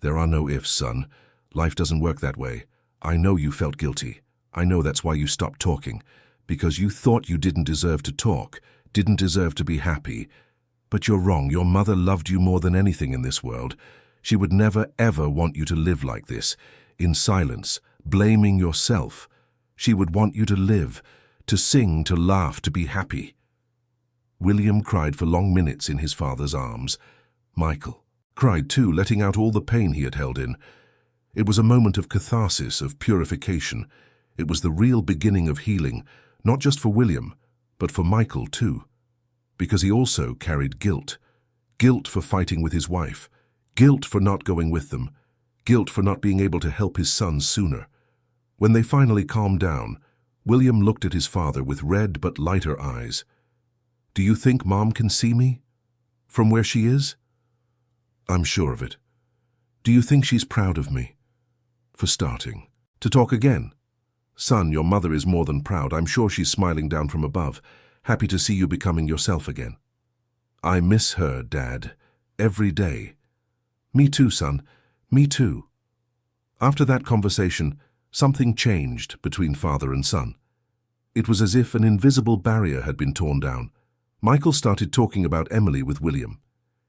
there are no ifs, son. Life doesn't work that way. I know you felt guilty. I know that's why you stopped talking, because you thought you didn't deserve to talk, didn't deserve to be happy. But you're wrong. Your mother loved you more than anything in this world. She would never, ever want you to live like this, in silence, blaming yourself. She would want you to live, to sing, to laugh, to be happy." William cried for long minutes in his father's arms. Michael cried too, letting out all the pain he had held in. It was a moment of catharsis, of purification. It was the real beginning of healing, not just for William, but for Michael too. Because he also carried guilt. Guilt for fighting with his wife. Guilt for not going with them. Guilt for not being able to help his son sooner. When they finally calmed down, William looked at his father with red but lighter eyes. "Do you think Mom can see me? From where she is?" "I'm sure of it." "Do you think she's proud of me?" "For starting to talk again?" "Son, your mother is more than proud. I'm sure she's smiling down from above, happy to see you becoming yourself again." "I miss her, Dad, every day." "Me too, son. Me too." After that conversation, something changed between father and son. It was as if an invisible barrier had been torn down. Michael started talking about Emily with William.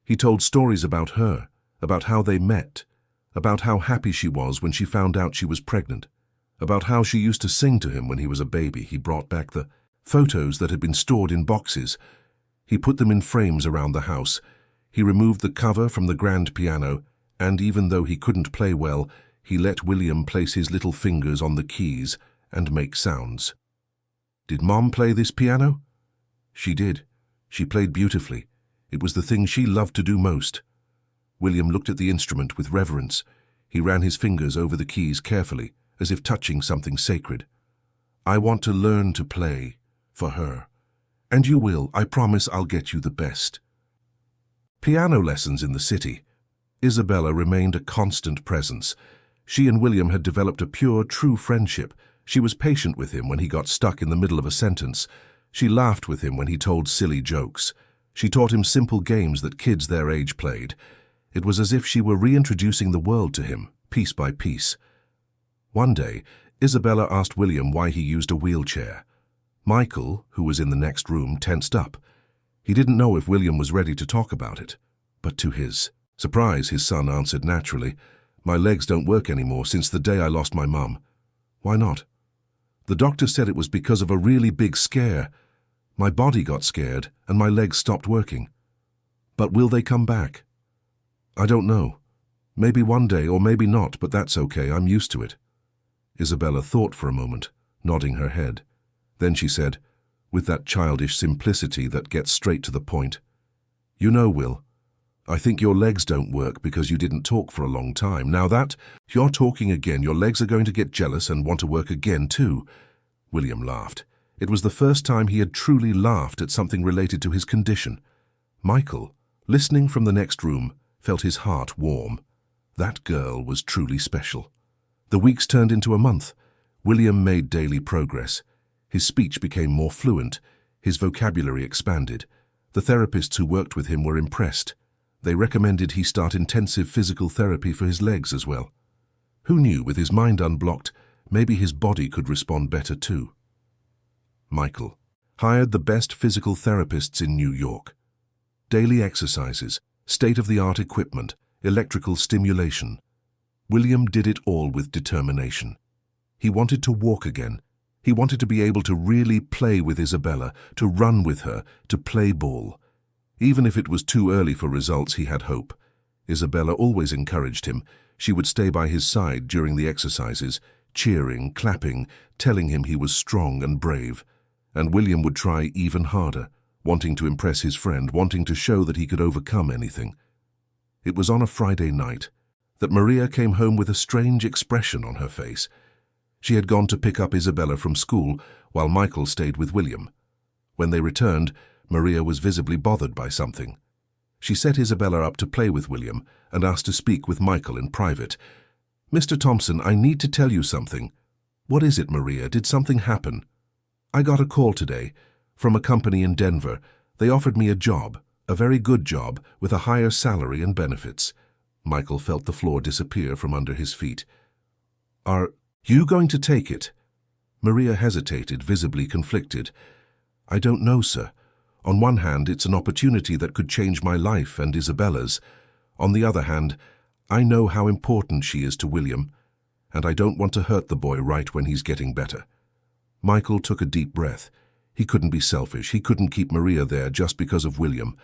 He told stories about her, about how they met, about how happy she was when she found out she was pregnant. about how she used to sing to him when he was a baby. He brought back the photos that had been stored in boxes. He put them in frames around the house. He removed the cover from the grand piano, and even though he couldn't play well, he let William place his little fingers on the keys and make sounds. Did Mom play this piano? She did. She played beautifully. It was the thing she loved to do most. William looked at the instrument with reverence. He ran his fingers over the keys carefully, as if touching something sacred. I want to learn to play for her. And you will. I promise I'll get you the best. Piano lessons in the city. Isabella remained a constant presence. She and William had developed a pure, true friendship. She was patient with him when he got stuck in the middle of a sentence. She laughed with him when he told silly jokes. She taught him simple games that kids their age played. It was as if she were reintroducing the world to him, piece by piece. One day, Isabella asked William why he used a wheelchair. Michael, who was in the next room, tensed up. He didn't know if William was ready to talk about it. But to his surprise, his son answered naturally, "My legs don't work anymore since the day I lost my mum." "Why not?" "The doctor said it was because of a really big scare. My body got scared and my legs stopped working." "But will they come back?" "I don't know. Maybe one day or maybe not, but that's okay. I'm used to it." Isabella thought for a moment, nodding her head. Then she said, with that childish simplicity that gets straight to the point, "You know, Will, I think your legs don't work because you didn't talk for a long time. Now that you're talking again, your legs are going to get jealous and want to work again too." William laughed. It was the first time he had truly laughed at something related to his condition. Michael, listening from the next room, felt his heart warm. That girl was truly special. The weeks turned into a month. William made daily progress. His speech became more fluent. His vocabulary expanded. The therapists who worked with him were impressed. They recommended he start intensive physical therapy for his legs as well. Who knew, with his mind unblocked, maybe his body could respond better too. Michael hired the best physical therapists in New York. Daily exercises, state-of-the-art equipment, electrical stimulation. William did it all with determination. He wanted to walk again. He wanted to be able to really play with Isabella, to run with her, to play ball. Even if it was too early for results, he had hope. Isabella always encouraged him. She would stay by his side during the exercises, cheering, clapping, telling him he was strong and brave. And William would try even harder, wanting to impress his friend, wanting to show that he could overcome anything. It was on a Friday night that Maria came home with a strange expression on her face. She had gone to pick up Isabella from school while Michael stayed with William. When they returned, Maria was visibly bothered by something. She set Isabella up to play with William and asked to speak with Michael in private. "Mr. Thompson, I need to tell you something." "What is it, Maria? Did something happen?" "I got a call today from a company in Denver. They offered me a job, a very good job, with a higher salary and benefits." Michael felt the floor disappear from under his feet. "Are you going to take it?" Maria hesitated, visibly conflicted. "I don't know, sir. On one hand, it's an opportunity that could change my life and Isabella's. On the other hand, I know how important she is to William, and I don't want to hurt the boy right when he's getting better." Michael took a deep breath. He couldn't be selfish. He couldn't keep Maria there just because of William.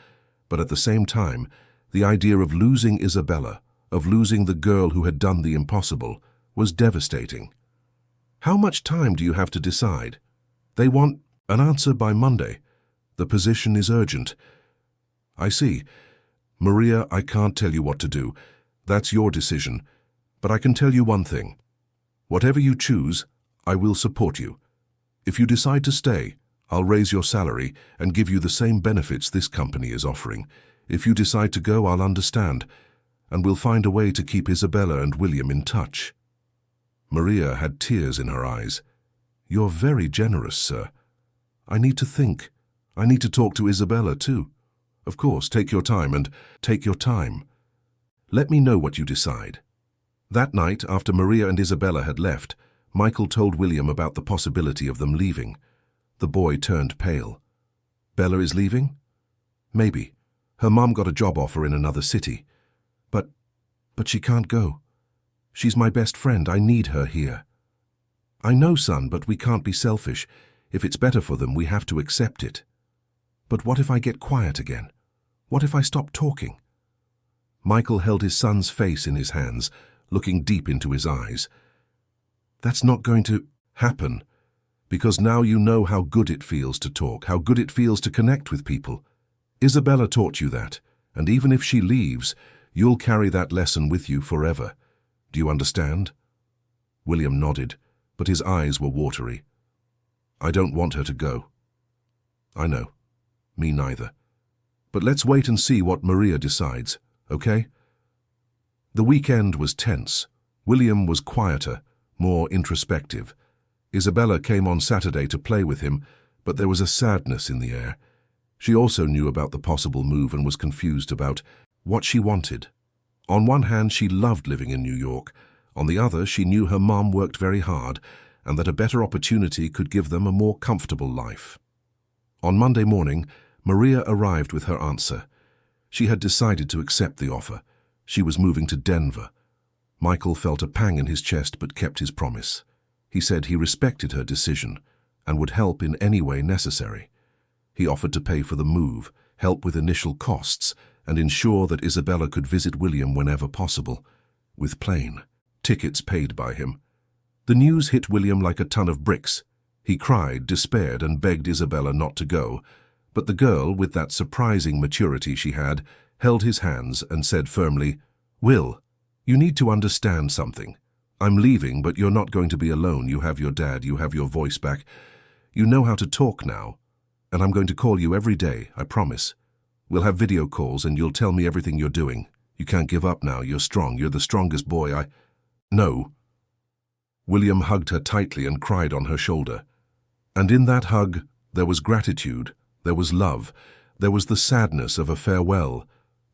But at the same time, the idea of losing Isabella, of losing the girl who had done the impossible, was devastating. "How much time do you have to decide?" "They want an answer by Monday. The position is urgent." "I see. Maria, I can't tell you what to do. That's your decision. But I can tell you one thing. Whatever you choose, I will support you. If you decide to stay, I'll raise your salary and give you the same benefits this company is offering. If you decide to go, I'll understand, and we'll find a way to keep Isabella and William in touch." Maria had tears in her eyes. "You're very generous, sir. I need to think. I need to talk to Isabella, too. Of course, take your time and take your time. Let me know what you decide." That night, after Maria and Isabella had left, Michael told William about the possibility of them leaving. The boy turned pale. "Bella is leaving?" "Maybe. Her mom got a job offer in another city. But she can't go. She's my best friend. I need her here." I know, son, but we can't be selfish. If it's better for them, we have to accept it. But what if I get quiet again? What if I stop talking? Michael held his son's face in his hands, looking deep into his eyes. That's not going to happen, because now you know how good it feels to talk, how good it feels to connect with people. Isabella taught you that, and even if she leaves, you'll carry that lesson with you forever. Do you understand? William nodded, but his eyes were watery. I don't want her to go. I know. Me neither. But let's wait and see what Maria decides, okay? The weekend was tense. William was quieter, more introspective. Isabella came on Saturday to play with him, but there was a sadness in the air. She also knew about the possible move and was confused about what she wanted. On one hand, she loved living in New York. On the other, she knew her mom worked very hard and that a better opportunity could give them a more comfortable life. On Monday morning, Maria arrived with her answer. She had decided to accept the offer. She was moving to Denver. Michael felt a pang in his chest but kept his promise. He said he respected her decision and would help in any way necessary. He offered to pay for the move, help with initial costs, and ensure that Isabella could visit William whenever possible, with plane tickets paid by him. The news hit William like a ton of bricks. He cried, despaired, and begged Isabella not to go, but the girl, with that surprising maturity she had, held his hands and said firmly, "Will, you need to understand something. I'm leaving, but you're not going to be alone. You have your dad, you have your voice back. You know how to talk now. And I'm going to call you every day, I promise. We'll have video calls and you'll tell me everything you're doing. You can't give up now. You're strong. You're the strongest boy No. William hugged her tightly and cried on her shoulder. And in that hug, there was gratitude, there was love, there was the sadness of a farewell,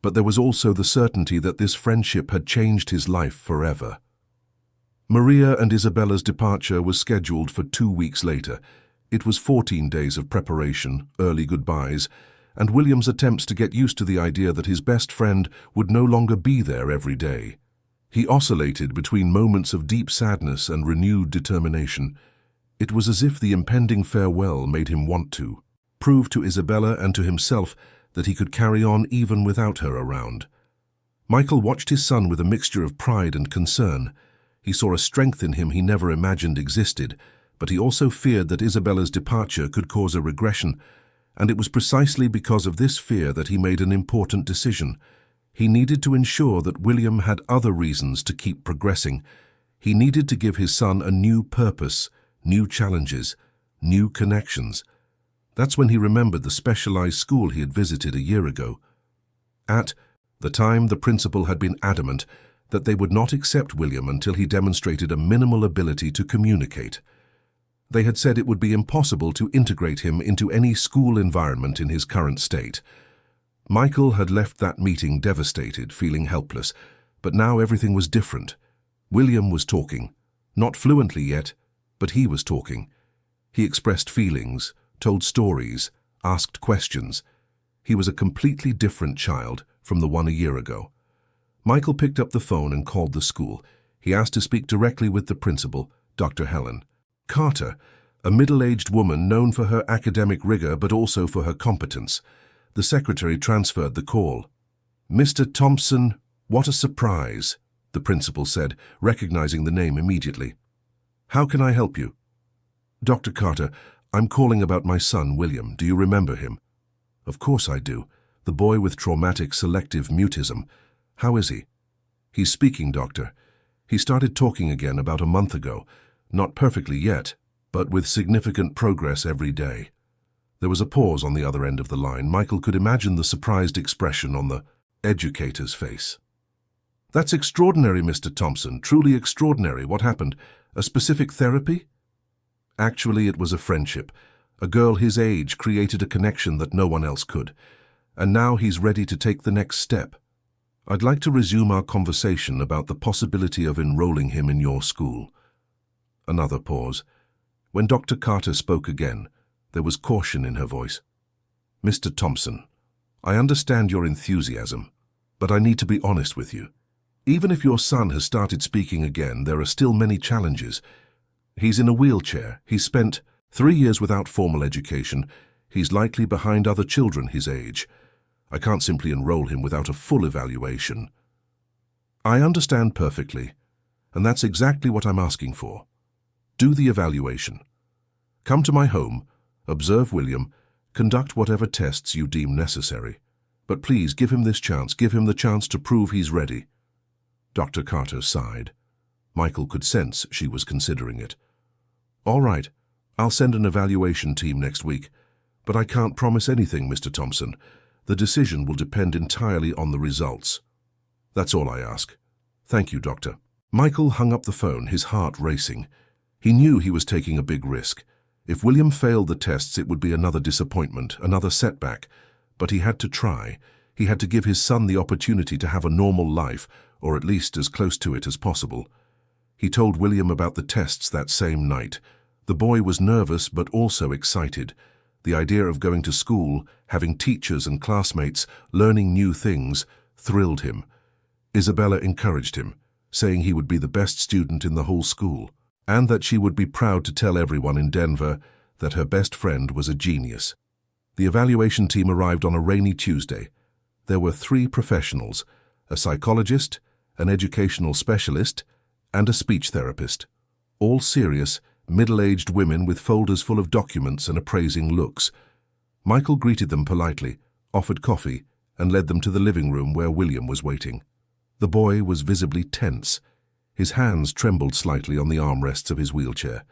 but there was also the certainty that this friendship had changed his life forever. Maria and Isabella's departure was scheduled for 2 weeks later. It was 14 days of preparation, early goodbyes, and William's attempts to get used to the idea that his best friend would no longer be there every day. He oscillated between moments of deep sadness and renewed determination. It was as if the impending farewell made him want to prove to Isabella and to himself that he could carry on even without her around. Michael watched his son with a mixture of pride and concern. He saw a strength in him he never imagined existed, but he also feared that Isabella's departure could cause a regression, and it was precisely because of this fear that he made an important decision. He needed to ensure that William had other reasons to keep progressing. He needed to give his son a new purpose, new challenges, new connections. That's when he remembered the specialized school he had visited a year ago. At the time, the principal had been adamant that they would not accept William until he demonstrated a minimal ability to communicate. They had said it would be impossible to integrate him into any school environment in his current state. Michael had left that meeting devastated, feeling helpless, but now everything was different. William was talking, not fluently yet, but he was talking. He expressed feelings, told stories, asked questions. He was a completely different child from the one a year ago. Michael picked up the phone and called the school. He asked to speak directly with the principal, Dr. Helen Carter, a middle-aged woman known for her academic rigor but also for her competence. The secretary transferred the call. "Mr. Thompson, what a surprise," the principal said, recognizing the name immediately. "How can I help you?" "Dr. Carter, I'm calling about my son, William. Do you remember him?" "Of course I do. The boy with traumatic selective mutism. How is he?" "He's speaking, doctor. He started talking again about a month ago. Not perfectly yet, but with significant progress every day." There was a pause on the other end of the line. Michael could imagine the surprised expression on the educator's face. "That's extraordinary, Mr. Thompson. Truly extraordinary. What happened? A specific therapy?" "Actually, it was a friendship. A girl his age created a connection that no one else could. And now he's ready to take the next step. I'd like to resume our conversation about the possibility of enrolling him in your school." Another pause. When Dr. Carter spoke again, there was caution in her voice. "Mr. Thompson, I understand your enthusiasm, but I need to be honest with you. Even if your son has started speaking again, there are still many challenges. He's in a wheelchair. He's spent 3 years without formal education. He's likely behind other children his age. I can't simply enroll him without a full evaluation. I understand perfectly, and that's exactly what I'm asking for. Do the evaluation. Come to my home, observe William, conduct whatever tests you deem necessary. But please give him this chance, give him the chance to prove he's ready. Dr. Carter sighed. Michael could sense she was considering it. All right, I'll send an evaluation team next week, but I can't promise anything, Mr. Thompson. The decision will depend entirely on the results. That's all I ask. Thank you, Doctor. Michael hung up the phone, his heart racing. He knew he was taking a big risk. If William failed the tests, it would be another disappointment, another setback. But he had to try. He had to give his son the opportunity to have a normal life, or at least as close to it as possible. He told William about the tests that same night. The boy was nervous but also excited. The idea of going to school, having teachers and classmates, learning new things, thrilled him. Isabella encouraged him, saying he would be the best student in the whole school, and that she would be proud to tell everyone in Denver that her best friend was a genius. The evaluation team arrived on a rainy Tuesday. There were 3 professionals, a psychologist, an educational specialist, and a speech therapist. All serious, middle-aged women with folders full of documents and appraising looks. Michael greeted them politely, offered coffee, and led them to the living room where William was waiting. The boy was visibly tense. His hands trembled slightly on the armrests of his wheelchair.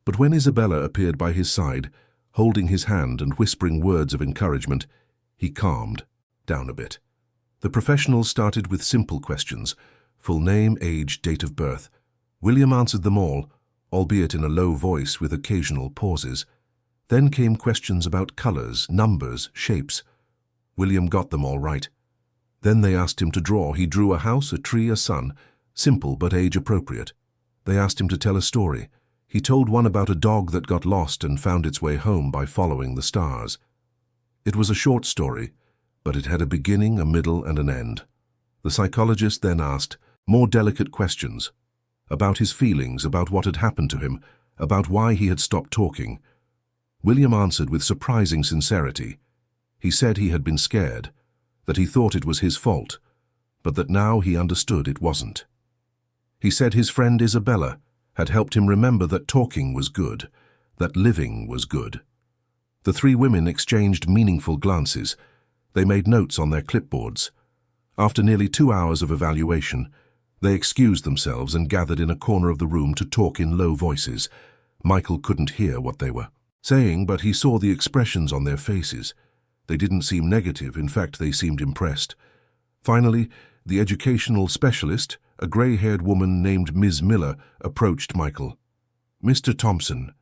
But when Isabella appeared by his side, holding his hand and whispering words of encouragement, he calmed down a bit. The professionals started with simple questions: full name, age, date of birth. William answered them all, albeit in a low voice with occasional pauses. Then came questions about colors, numbers, shapes. William got them all right. Then they asked him to draw. He drew a house, a tree, a sun, simple but age-appropriate. They asked him to tell a story. He told one about a dog that got lost and found its way home by following the stars. It was a short story, but it had a beginning, a middle, and an end. The psychologist then asked more delicate questions about his feelings, about what had happened to him, about why he had stopped talking. William answered with surprising sincerity. He said he had been scared, that he thought it was his fault, but that now he understood it wasn't. He said his friend Isabella had helped him remember that talking was good, that living was good. The 3 women exchanged meaningful glances. They made notes on their clipboards. After nearly 2 hours of evaluation, they excused themselves and gathered in a corner of the room to talk in low voices. Michael couldn't hear what they were saying, but he saw the expressions on their faces. They didn't seem negative. In fact, they seemed impressed. Finally, the educational specialist, a gray-haired woman named Ms. Miller, approached Michael. "Mr. Thompson,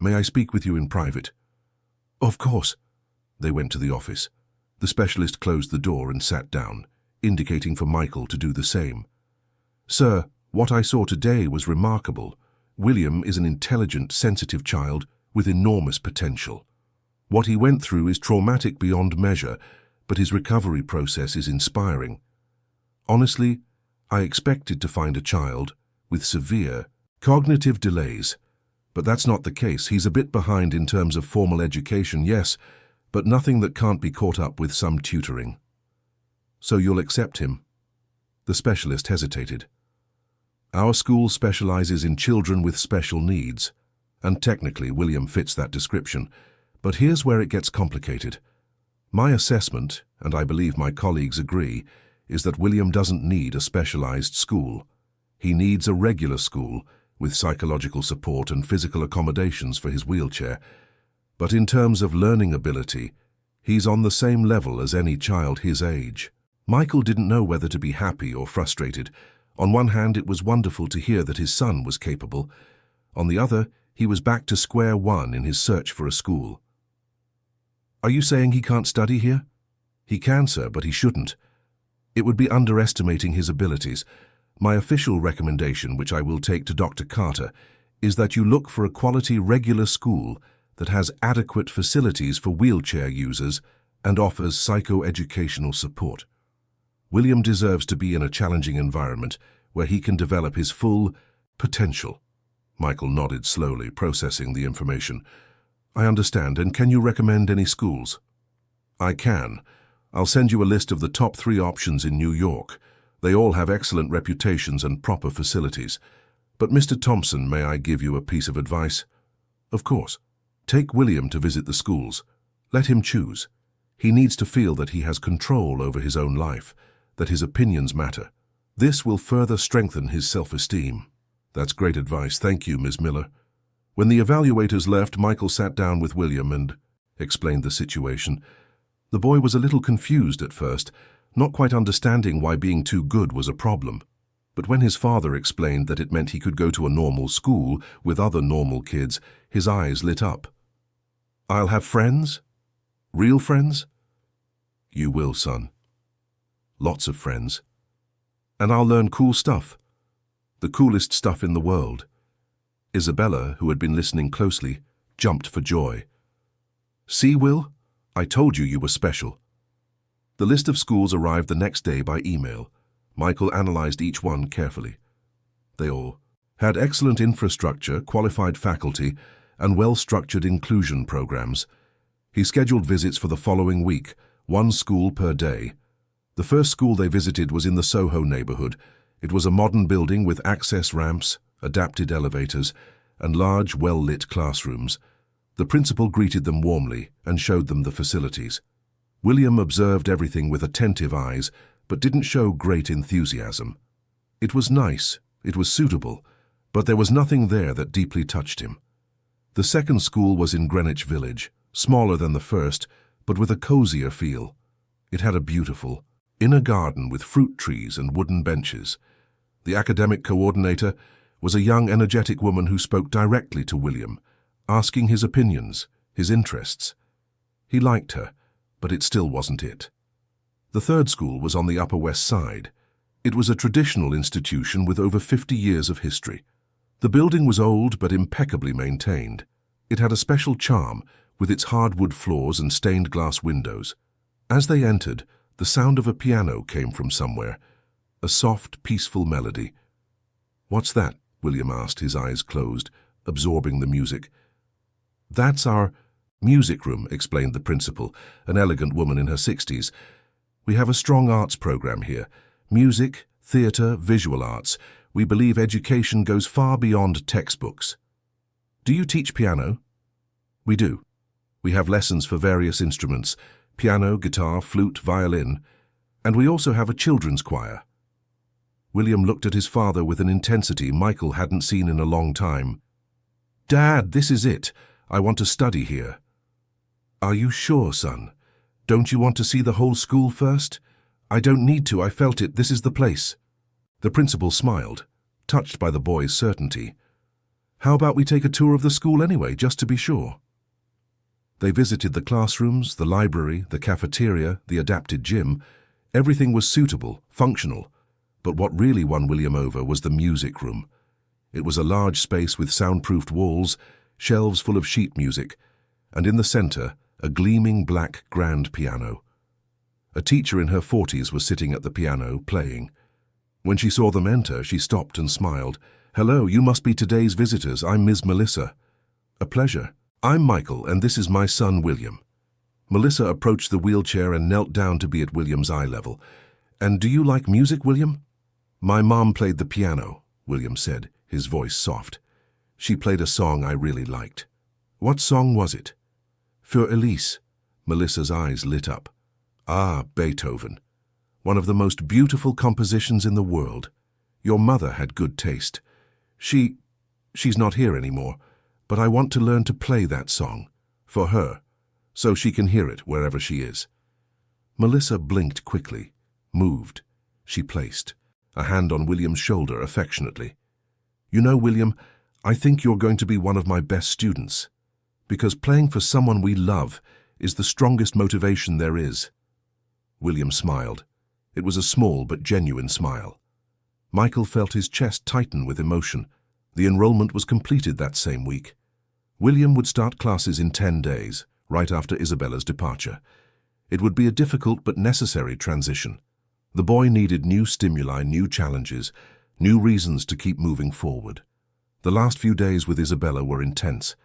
may I speak with you in private?" "Of course." They went to the office. The specialist closed the door and sat down, indicating for Michael to do the same. "Sir, what I saw today was remarkable. William is an intelligent, sensitive child with enormous potential. What he went through is traumatic beyond measure, but his recovery process is inspiring. Honestly, I expected to find a child with severe cognitive delays, but that's not the case. He's a bit behind in terms of formal education, yes, but nothing that can't be caught up with some tutoring." "So you'll accept him?" The specialist hesitated. "Our school specializes in children with special needs, and technically William fits that description. But here's where it gets complicated. My assessment, and I believe my colleagues agree, is that William doesn't need a specialized school. He needs a regular school with psychological support and physical accommodations for his wheelchair. But in terms of learning ability, he's on the same level as any child his age." Michael didn't know whether to be happy or frustrated. On one hand, it was wonderful to hear that his son was capable. On the other, he was back to square one in his search for a school. "Are you saying he can't study here?" "He can, sir, but he shouldn't. It would be underestimating his abilities. My official recommendation, which I will take to Dr. Carter, is that you look for a quality regular school that has adequate facilities for wheelchair users and offers psychoeducational support. William deserves to be in a challenging environment where he can develop his full potential." Michael nodded slowly, processing the information. I understand, and can you recommend any schools? I can. I'll send you a list of the top 3 options in New York. They all have excellent reputations and proper facilities. But Mr. Thompson, may I give you a piece of advice? Of course. Take William to visit the schools. Let him choose. He needs to feel that he has control over his own life, that his opinions matter. This will further strengthen his self-esteem. That's great advice. Thank you, Ms. Miller. When the evaluators left, Michael sat down with William and explained the situation. The boy was a little confused at first, not quite understanding why being too good was a problem. But when his father explained that it meant he could go to a normal school with other normal kids, his eyes lit up. I'll have friends? Real friends? You will, son. Lots of friends. And I'll learn cool stuff. The coolest stuff in the world. Isabella, who had been listening closely, jumped for joy. See, Will? I told you you were special. The list of schools arrived the next day by email. Michael analyzed each one carefully. They all had excellent infrastructure, qualified faculty, and well-structured inclusion programs. He scheduled visits for the following week, 1 school per day. The first school they visited was in the Soho neighborhood. It was a modern building with access ramps, adapted elevators, and large, well-lit classrooms. The principal greeted them warmly and showed them the facilities. William observed everything with attentive eyes, but didn't show great enthusiasm. It was nice, it was suitable, but there was nothing there that deeply touched him. The second school was in Greenwich Village, smaller than the first, but with a cozier feel. It had a beautiful inner garden with fruit trees and wooden benches. The academic coordinator was a young, energetic woman who spoke directly to William, asking his opinions, his interests. He liked her, but it still wasn't it. The third school was on the Upper West Side. It was a traditional institution with over 50 years of history. The building was old but impeccably maintained. It had a special charm with its hardwood floors and stained glass windows. As they entered, the sound of a piano came from somewhere, a soft, peaceful melody. What's that? William asked, his eyes closed, absorbing the music. That's our music room, explained the principal, an elegant woman in her 60s. We have a strong arts program here. Music, theatre, visual arts. We believe education goes far beyond textbooks. Do you teach piano? We do. We have lessons for various instruments, piano, guitar, flute, violin, and we also have a children's choir. William looked at his father with an intensity Michael hadn't seen in a long time. Dad, this is it. I want to study here. Are you sure, son? Don't you want to see the whole school first? I don't need to, I felt it, this is the place. The principal smiled, touched by the boy's certainty. How about we take a tour of the school anyway, just to be sure? They visited the classrooms, the library, the cafeteria, the adapted gym. Everything was suitable, functional, but what really won William over was the music room. It was a large space with soundproofed walls, shelves full of sheet music, and in the center, a gleaming black grand piano. A teacher in her 40s was sitting at the piano, playing. When she saw them enter, she stopped and smiled. Hello, you must be today's visitors. I'm Ms. Melissa. A pleasure. I'm Michael, and this is my son, William. Melissa approached the wheelchair and knelt down to be at William's eye level. And do you like music, William? My mom played the piano, William said, his voice soft. She played a song I really liked. What song was it? Für Elise. Melissa's eyes lit up. Ah, Beethoven. One of the most beautiful compositions in the world. Your mother had good taste. She's not here anymore, but I want to learn to play that song, for her, so she can hear it wherever she is. Melissa blinked quickly, moved. She placed a hand on William's shoulder affectionately. You know, William, I think you're going to be one of my best students, because playing for someone we love is the strongest motivation there is. William smiled. It was a small but genuine smile. Michael felt his chest tighten with emotion. The enrollment was completed that same week. William would start classes in 10 days, right after Isabella's departure. It would be a difficult but necessary transition. The boy needed new stimuli, new challenges, new reasons to keep moving forward. The last few days with Isabella were intense.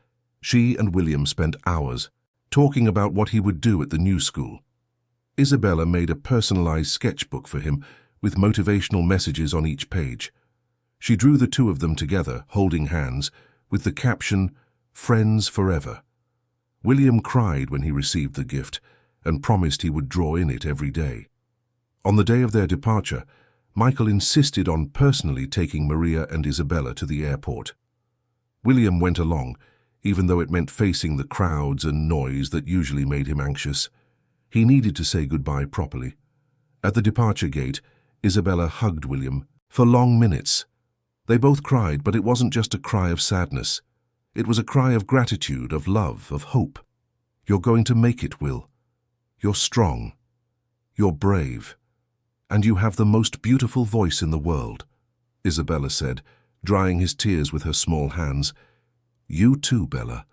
She and William spent hours talking about what he would do at the new school. Isabella made a personalized sketchbook for him with motivational messages on each page. She drew the two of them together, holding hands, with the caption, "Friends Forever." William cried when he received the gift and promised he would draw in it every day. On the day of their departure, Michael insisted on personally taking Maria and Isabella to the airport. William went along, even though it meant facing the crowds and noise that usually made him anxious. He needed to say goodbye properly. At the departure gate, Isabella hugged William for long minutes. They both cried, but it wasn't just a cry of sadness. It was a cry of gratitude, of love, of hope. "You're going to make it, Will. You're strong. You're brave. And you have the most beautiful voice in the world," Isabella said, drying his tears with her small hands. "You too, Bella.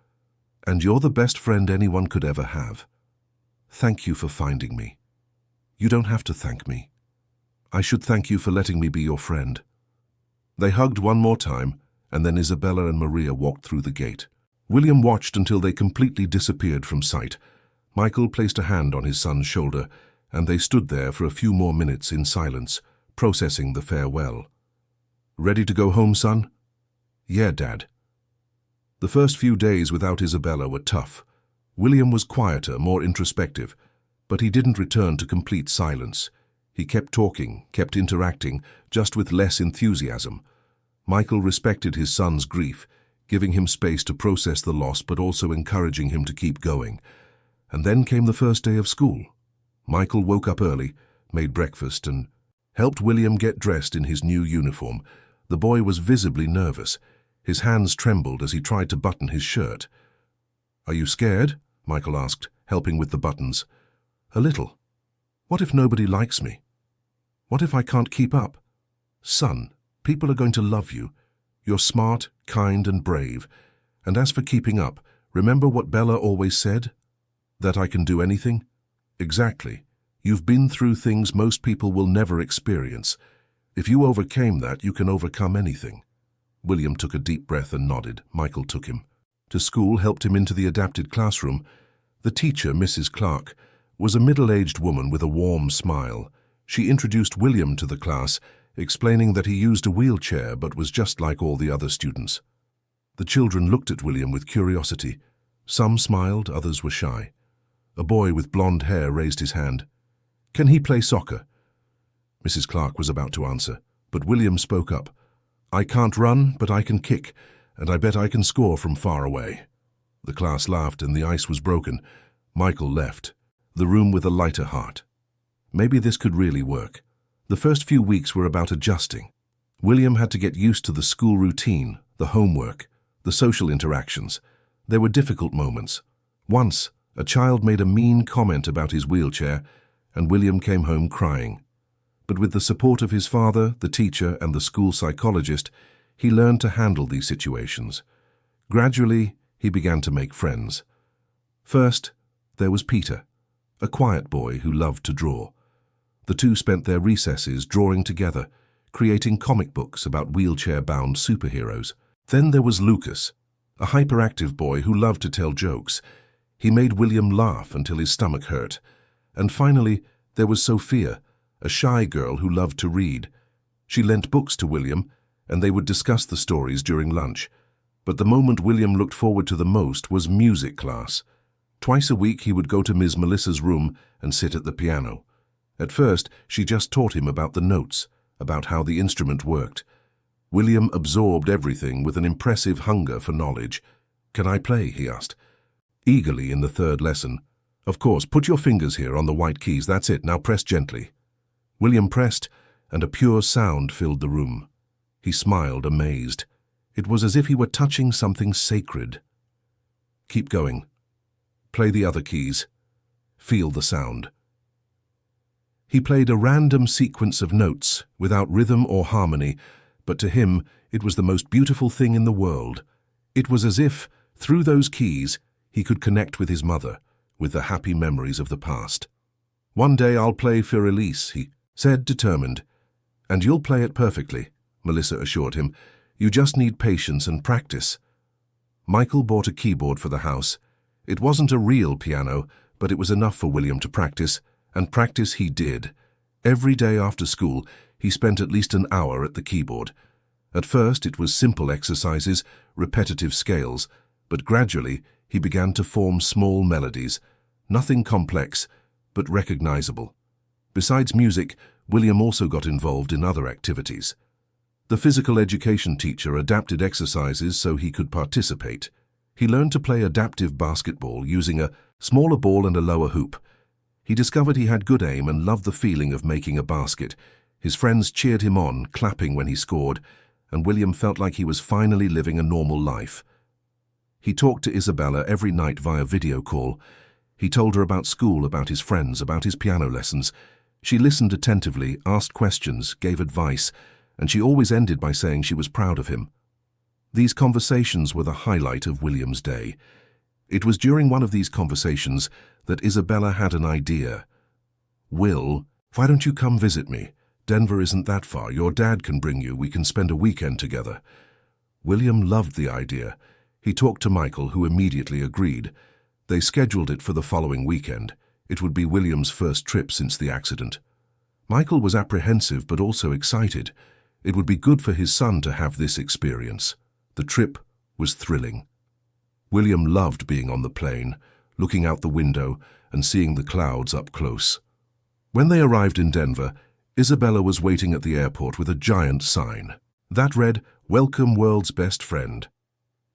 And you're the best friend anyone could ever have. Thank you for finding me. You don't have to thank me. I should thank you for letting me be your friend." They hugged one more time, and then Isabella and Maria walked through the gate. William watched until they completely disappeared from sight. Michael placed a hand on his son's shoulder, and they stood there for a few more minutes in silence, processing the farewell. "Ready to go home, son?" "Yeah, Dad." The first few days without Isabella were tough. William was quieter, more introspective, but he didn't return to complete silence. He kept talking, kept interacting, just with less enthusiasm. Michael respected his son's grief, giving him space to process the loss but also encouraging him to keep going. And then came the first day of school. Michael woke up early, made breakfast, and helped William get dressed in his new uniform. The boy was visibly nervous. His hands trembled as he tried to button his shirt. "Are you scared?" Michael asked, helping with the buttons. "A little. What if nobody likes me? What if I can't keep up? Son, people are going to love you. You're smart, kind, and brave. And as for keeping up, remember what Bella always said? That I can do anything? Exactly. You've been through things most people will never experience. If you overcame that, you can overcome anything." William took a deep breath and nodded. Michael took him to school, helped him into the adapted classroom. The teacher, Mrs. Clark, was a middle-aged woman with a warm smile. She introduced William to the class, explaining that he used a wheelchair but was just like all the other students. The children looked at William with curiosity. Some smiled, others were shy. A boy with blonde hair raised his hand. "Can he play soccer?" Mrs. Clark was about to answer, but William spoke up. "I can't run, but I can kick, and I bet I can score from far away." The class laughed and the ice was broken. Michael left, the room with a lighter heart. Maybe this could really work. The first few weeks were about adjusting. William had to get used to the school routine, the homework, the social interactions. There were difficult moments. Once, a child made a mean comment about his wheelchair, and William came home crying. But with the support of his father, the teacher, and the school psychologist, he learned to handle these situations. Gradually, he began to make friends. First, there was Peter, a quiet boy who loved to draw. The two spent their recesses drawing together, creating comic books about wheelchair-bound superheroes. Then there was Lucas, a hyperactive boy who loved to tell jokes. He made William laugh until his stomach hurt. And finally, there was Sophia, a shy girl who loved to read. She lent books to William, and they would discuss the stories during lunch. But the moment William looked forward to the most was music class. Twice a week he would go to Ms. Melissa's room and sit at the piano. At first, she just taught him about the notes, about how the instrument worked. William absorbed everything with an impressive hunger for knowledge. "Can I play?" he asked. Eagerly in the third lesson. "Of course, put your fingers here on the white keys. That's it. Now press gently." William pressed, and a pure sound filled the room. He smiled, amazed. It was as if he were touching something sacred. "Keep going. Play the other keys. Feel the sound." He played a random sequence of notes, without rhythm or harmony, but to him it was the most beautiful thing in the world. It was as if, through those keys, he could connect with his mother, with the happy memories of the past. "One day I'll play Paralyzed," he said, determined. "And you'll play it perfectly," Melissa assured him. You just need patience and practice. Michael bought a keyboard for the house. It wasn't a real piano, but it was enough for William to practice, and practice he did. Every day after school, he spent at least an hour at the keyboard. At first, it was simple exercises, repetitive scales, but gradually he began to form small melodies, nothing complex, but recognizable. Besides music, William also got involved in other activities. The physical education teacher adapted exercises so he could participate. He learned to play adaptive basketball using a smaller ball and a lower hoop. He discovered he had good aim and loved the feeling of making a basket. His friends cheered him on, clapping when he scored, and William felt like he was finally living a normal life. He talked to Isabella every night via video call. He told her about school, about his friends, about his piano lessons. She listened attentively, asked questions, gave advice, and she always ended by saying she was proud of him. These conversations were the highlight of William's day. It was during one of these conversations that Isabella had an idea. "Will, why don't you come visit me? Denver isn't that far. Your dad can bring you. We can spend a weekend together." William loved the idea. He talked to Michael, who immediately agreed. They scheduled it for the following weekend. It would be William's first trip since the accident. Michael was apprehensive but also excited. It would be good for his son to have this experience. The trip was thrilling. William loved being on the plane, looking out the window and seeing the clouds up close. When they arrived in Denver, Isabella was waiting at the airport with a giant sign. That read, "Welcome, world's best friend."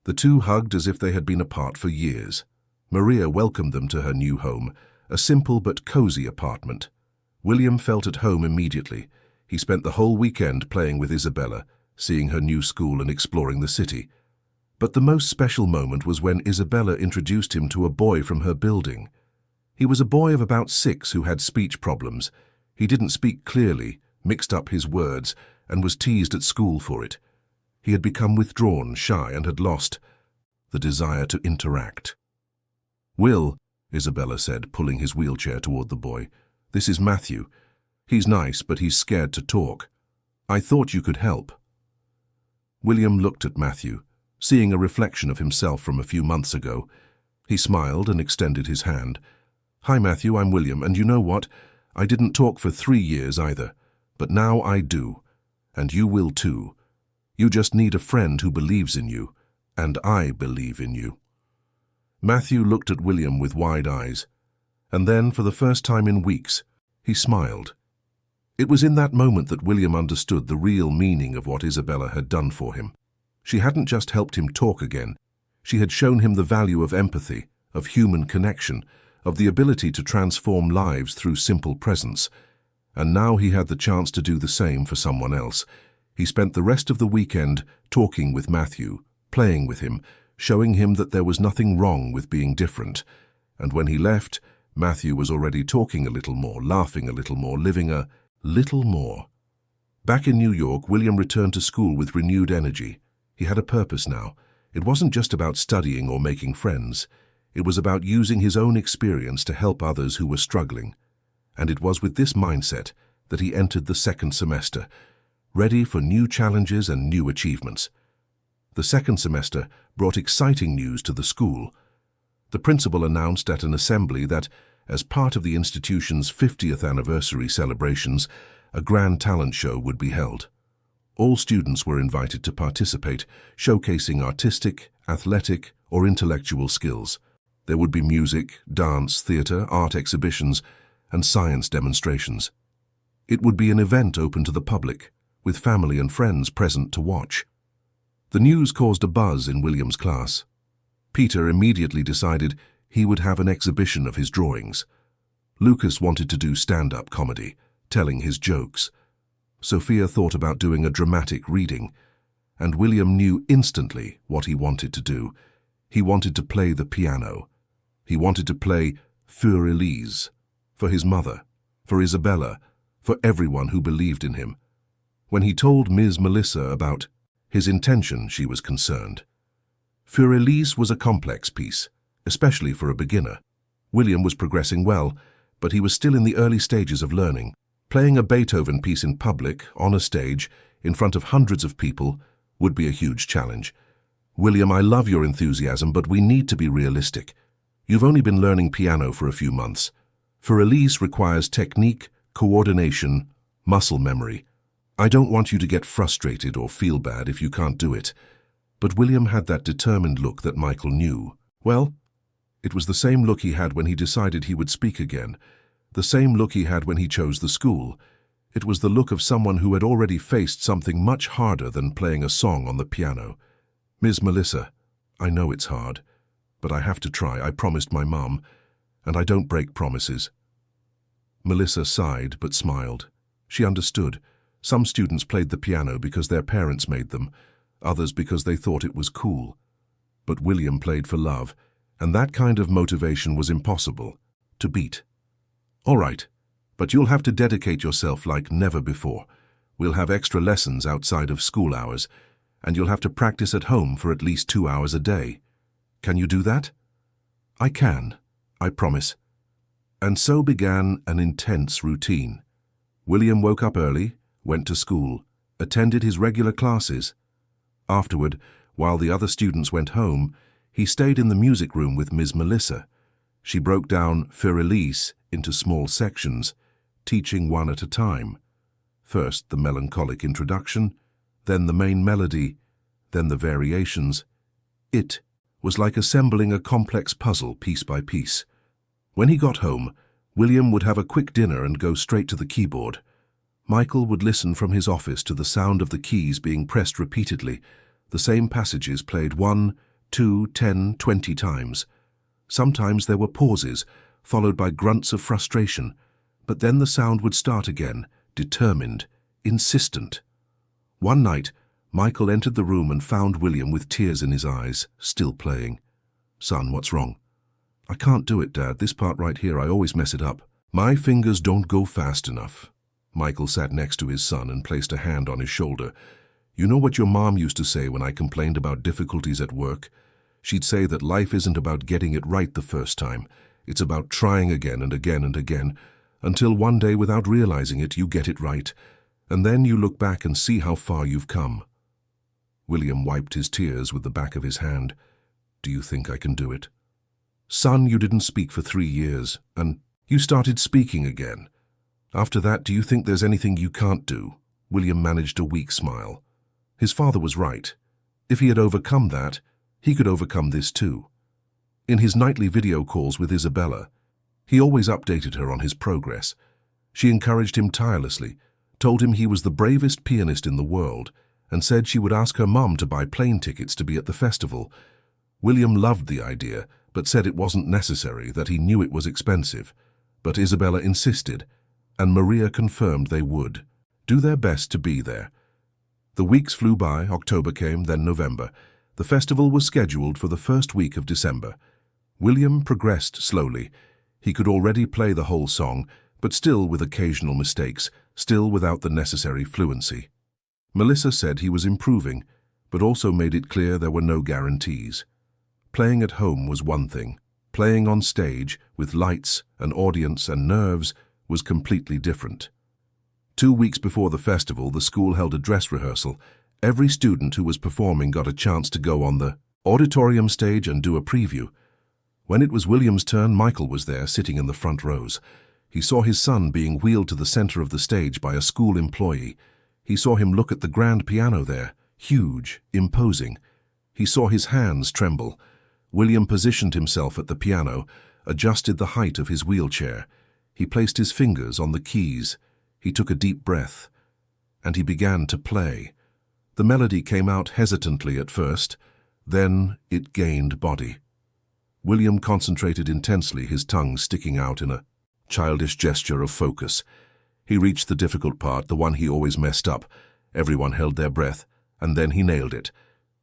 The two hugged as if they had been apart for years. Maria welcomed them to her new home, a simple but cozy apartment. William felt at home immediately. He spent the whole weekend playing with Isabella, seeing her new school and exploring the city. But the most special moment was when Isabella introduced him to a boy from her building. He was a boy of about 6 who had speech problems. He didn't speak clearly, mixed up his words, and was teased at school for it. He had become withdrawn, shy, and had lost the desire to interact. "Will," Isabella said, pulling his wheelchair toward the boy, "this is Matthew. He's nice, but he's scared to talk. I thought you could help." William looked at Matthew, seeing a reflection of himself from a few months ago. He smiled and extended his hand. "Hi, Matthew, I'm William, and you know what? I didn't talk for 3 years either, but now I do, and you will too. You just need a friend who believes in you, and I believe in you." Matthew looked at William with wide eyes, and then, for the first time in weeks, he smiled. It was in that moment that William understood the real meaning of what Isabella had done for him. She hadn't just helped him talk again. She had shown him the value of empathy, of human connection, of the ability to transform lives through simple presence. And now he had the chance to do the same for someone else. He spent the rest of the weekend talking with Matthew, playing with him, showing him that there was nothing wrong with being different. And when he left, Matthew was already talking a little more, laughing a little more, living a little more. Back in New York, William returned to school with renewed energy. He had a purpose now. It wasn't just about studying or making friends. It was about using his own experience to help others who were struggling. And it was with this mindset that he entered the second semester, ready for new challenges and new achievements. The second semester brought exciting news to the school. The principal announced at an assembly that, as part of the institution's 50th anniversary celebrations, a grand talent show would be held. All students were invited to participate, showcasing artistic, athletic, or intellectual skills. There would be music, dance, theater, art exhibitions, and science demonstrations. It would be an event open to the public, with family and friends present to watch. The news caused a buzz in William's class. Peter immediately decided he would have an exhibition of his drawings. Lucas wanted to do stand-up comedy, telling his jokes. Sophia thought about doing a dramatic reading, and William knew instantly what he wanted to do. He wanted to play the piano. He wanted to play Für Elise, for his mother, for Isabella, for everyone who believed in him. When he told Ms. Melissa about his intention, she was concerned. Für Elise was a complex piece, especially for a beginner. William was progressing well, but he was still in the early stages of learning. Playing a Beethoven piece in public, on a stage, in front of hundreds of people, would be a huge challenge. William, I love your enthusiasm, but we need to be realistic. You've only been learning piano for a few months. For Elise requires technique, coordination, muscle memory. I don't want you to get frustrated or feel bad if you can't do it. But William had that determined look that Michael knew. Well, it was the same look he had when he decided he would speak again. The same look he had when he chose the school. It was the look of someone who had already faced something much harder than playing a song on the piano. Ms. Melissa, I know it's hard, but I have to try. I promised my mum, and I don't break promises. Melissa sighed but smiled. She understood. Some students played the piano because their parents made them, others because they thought it was cool. But William played for love, and that kind of motivation was impossible to beat. All right, but you'll have to dedicate yourself like never before. We'll have extra lessons outside of school hours, and you'll have to practice at home for at least 2 hours a day. Can you do that? I can, I promise. And so began an intense routine. William woke up early, went to school, attended his regular classes. Afterward, while the other students went home, he stayed in the music room with Ms. Melissa. She broke down For Elise into small sections, teaching one at a time. First the melancholic introduction, then the main melody, then the variations. It was like assembling a complex puzzle piece by piece. When he got home, William would have a quick dinner and go straight to the keyboard. Michael would listen from his office to the sound of the keys being pressed repeatedly, the same passages played 1, 2, 10, 20 times. Sometimes there were pauses, followed by grunts of frustration, but then the sound would start again, determined, insistent. One night, Michael entered the room and found William with tears in his eyes, still playing. "Son, what's wrong?" "I can't do it, Dad. This part right here, I always mess it up." "My fingers don't go fast enough." Michael sat next to his son and placed a hand on his shoulder. "You know what your mom used to say when I complained about difficulties at work? She'd say that life isn't about getting it right the first time. It's about trying again and again and again, until one day, without realizing it, you get it right. And then you look back and see how far you've come." William wiped his tears with the back of his hand. "Do you think I can do it?" "Son, you didn't speak for 3 years, and you started speaking again. After that, do you think there's anything you can't do?" William managed a weak smile. His father was right. If he had overcome that, he could overcome this too. In his nightly video calls with Isabella, he always updated her on his progress. She encouraged him tirelessly, told him he was the bravest pianist in the world, and said she would ask her mum to buy plane tickets to be at the festival. William loved the idea, but said it wasn't necessary, that he knew it was expensive. But Isabella insisted, and Maria confirmed they would do their best to be there. The weeks flew by. October came, then November. The festival was scheduled for the first week of December. William progressed slowly. He could already play the whole song, but still with occasional mistakes, still without the necessary fluency. Melissa said he was improving, but also made it clear there were no guarantees. Playing at home was one thing. Playing on stage, with lights, an audience, and nerves, was completely different. 2 weeks before the festival, the school held a dress rehearsal. Every student who was performing got a chance to go on the auditorium stage and do a preview. When it was William's turn, Michael was there, sitting in the front rows. He saw his son being wheeled to the center of the stage by a school employee. He saw him look at the grand piano there, huge, imposing. He saw his hands tremble. William positioned himself at the piano, adjusted the height of his wheelchair. He placed his fingers on the keys. He took a deep breath, and he began to play. The melody came out hesitantly at first, then it gained body. William concentrated intensely, his tongue sticking out in a childish gesture of focus. He reached the difficult part, the one he always messed up. Everyone held their breath, and then he nailed it.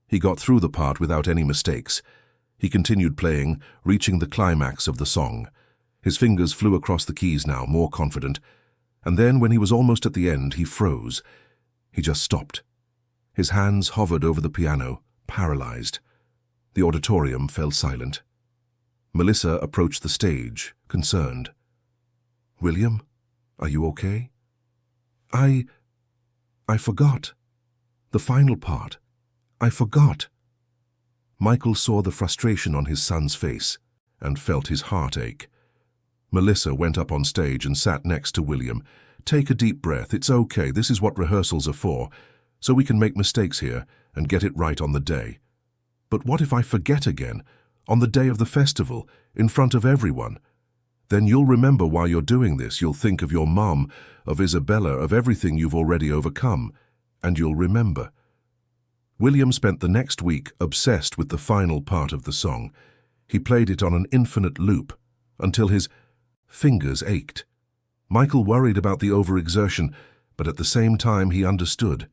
He got through the part without any mistakes. He continued playing, reaching the climax of the song. His fingers flew across the keys now, more confident. And then, when he was almost at the end, he froze. He just stopped. His hands hovered over the piano, paralyzed. The auditorium fell silent. Melissa approached the stage, concerned. "William, are you okay?" I forgot. The final part. I forgot." Michael saw the frustration on his son's face and felt his heart ache. Melissa went up on stage and sat next to William. "Take a deep breath. It's okay. This is what rehearsals are for, so we can make mistakes here and get it right on the day. But what if I forget again, on the day of the festival, in front of everyone? Then you'll remember why you're doing this. You'll think of your mom, of Isabella, of everything you've already overcome, and you'll remember." William spent the next week obsessed with the final part of the song. He played it on an infinite loop until his fingers ached. Michael worried about the overexertion, but at the same time he understood.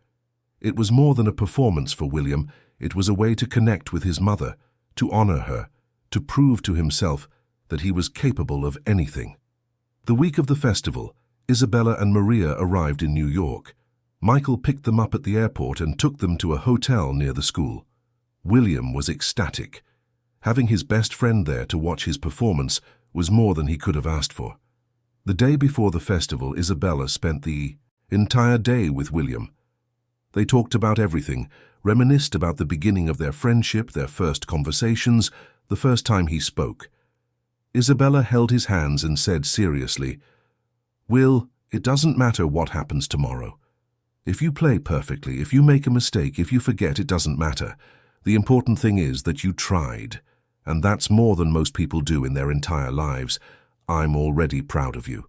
It was more than a performance for William. It was a way to connect with his mother, to honor her, to prove to himself that he was capable of anything. The week of the festival, Isabella and Maria arrived in New York. Michael picked them up at the airport and took them to a hotel near the school. William was ecstatic. Having his best friend there to watch his performance was more than he could have asked for. The day before the festival, Isabella spent the entire day with William. They talked about everything, reminisced about the beginning of their friendship, their first conversations, the first time he spoke. Isabella held his hands and said seriously, "Will, it doesn't matter what happens tomorrow. If you play perfectly, if you make a mistake, if you forget, it doesn't matter. The important thing is that you tried, and that's more than most people do in their entire lives. I'm already proud of you."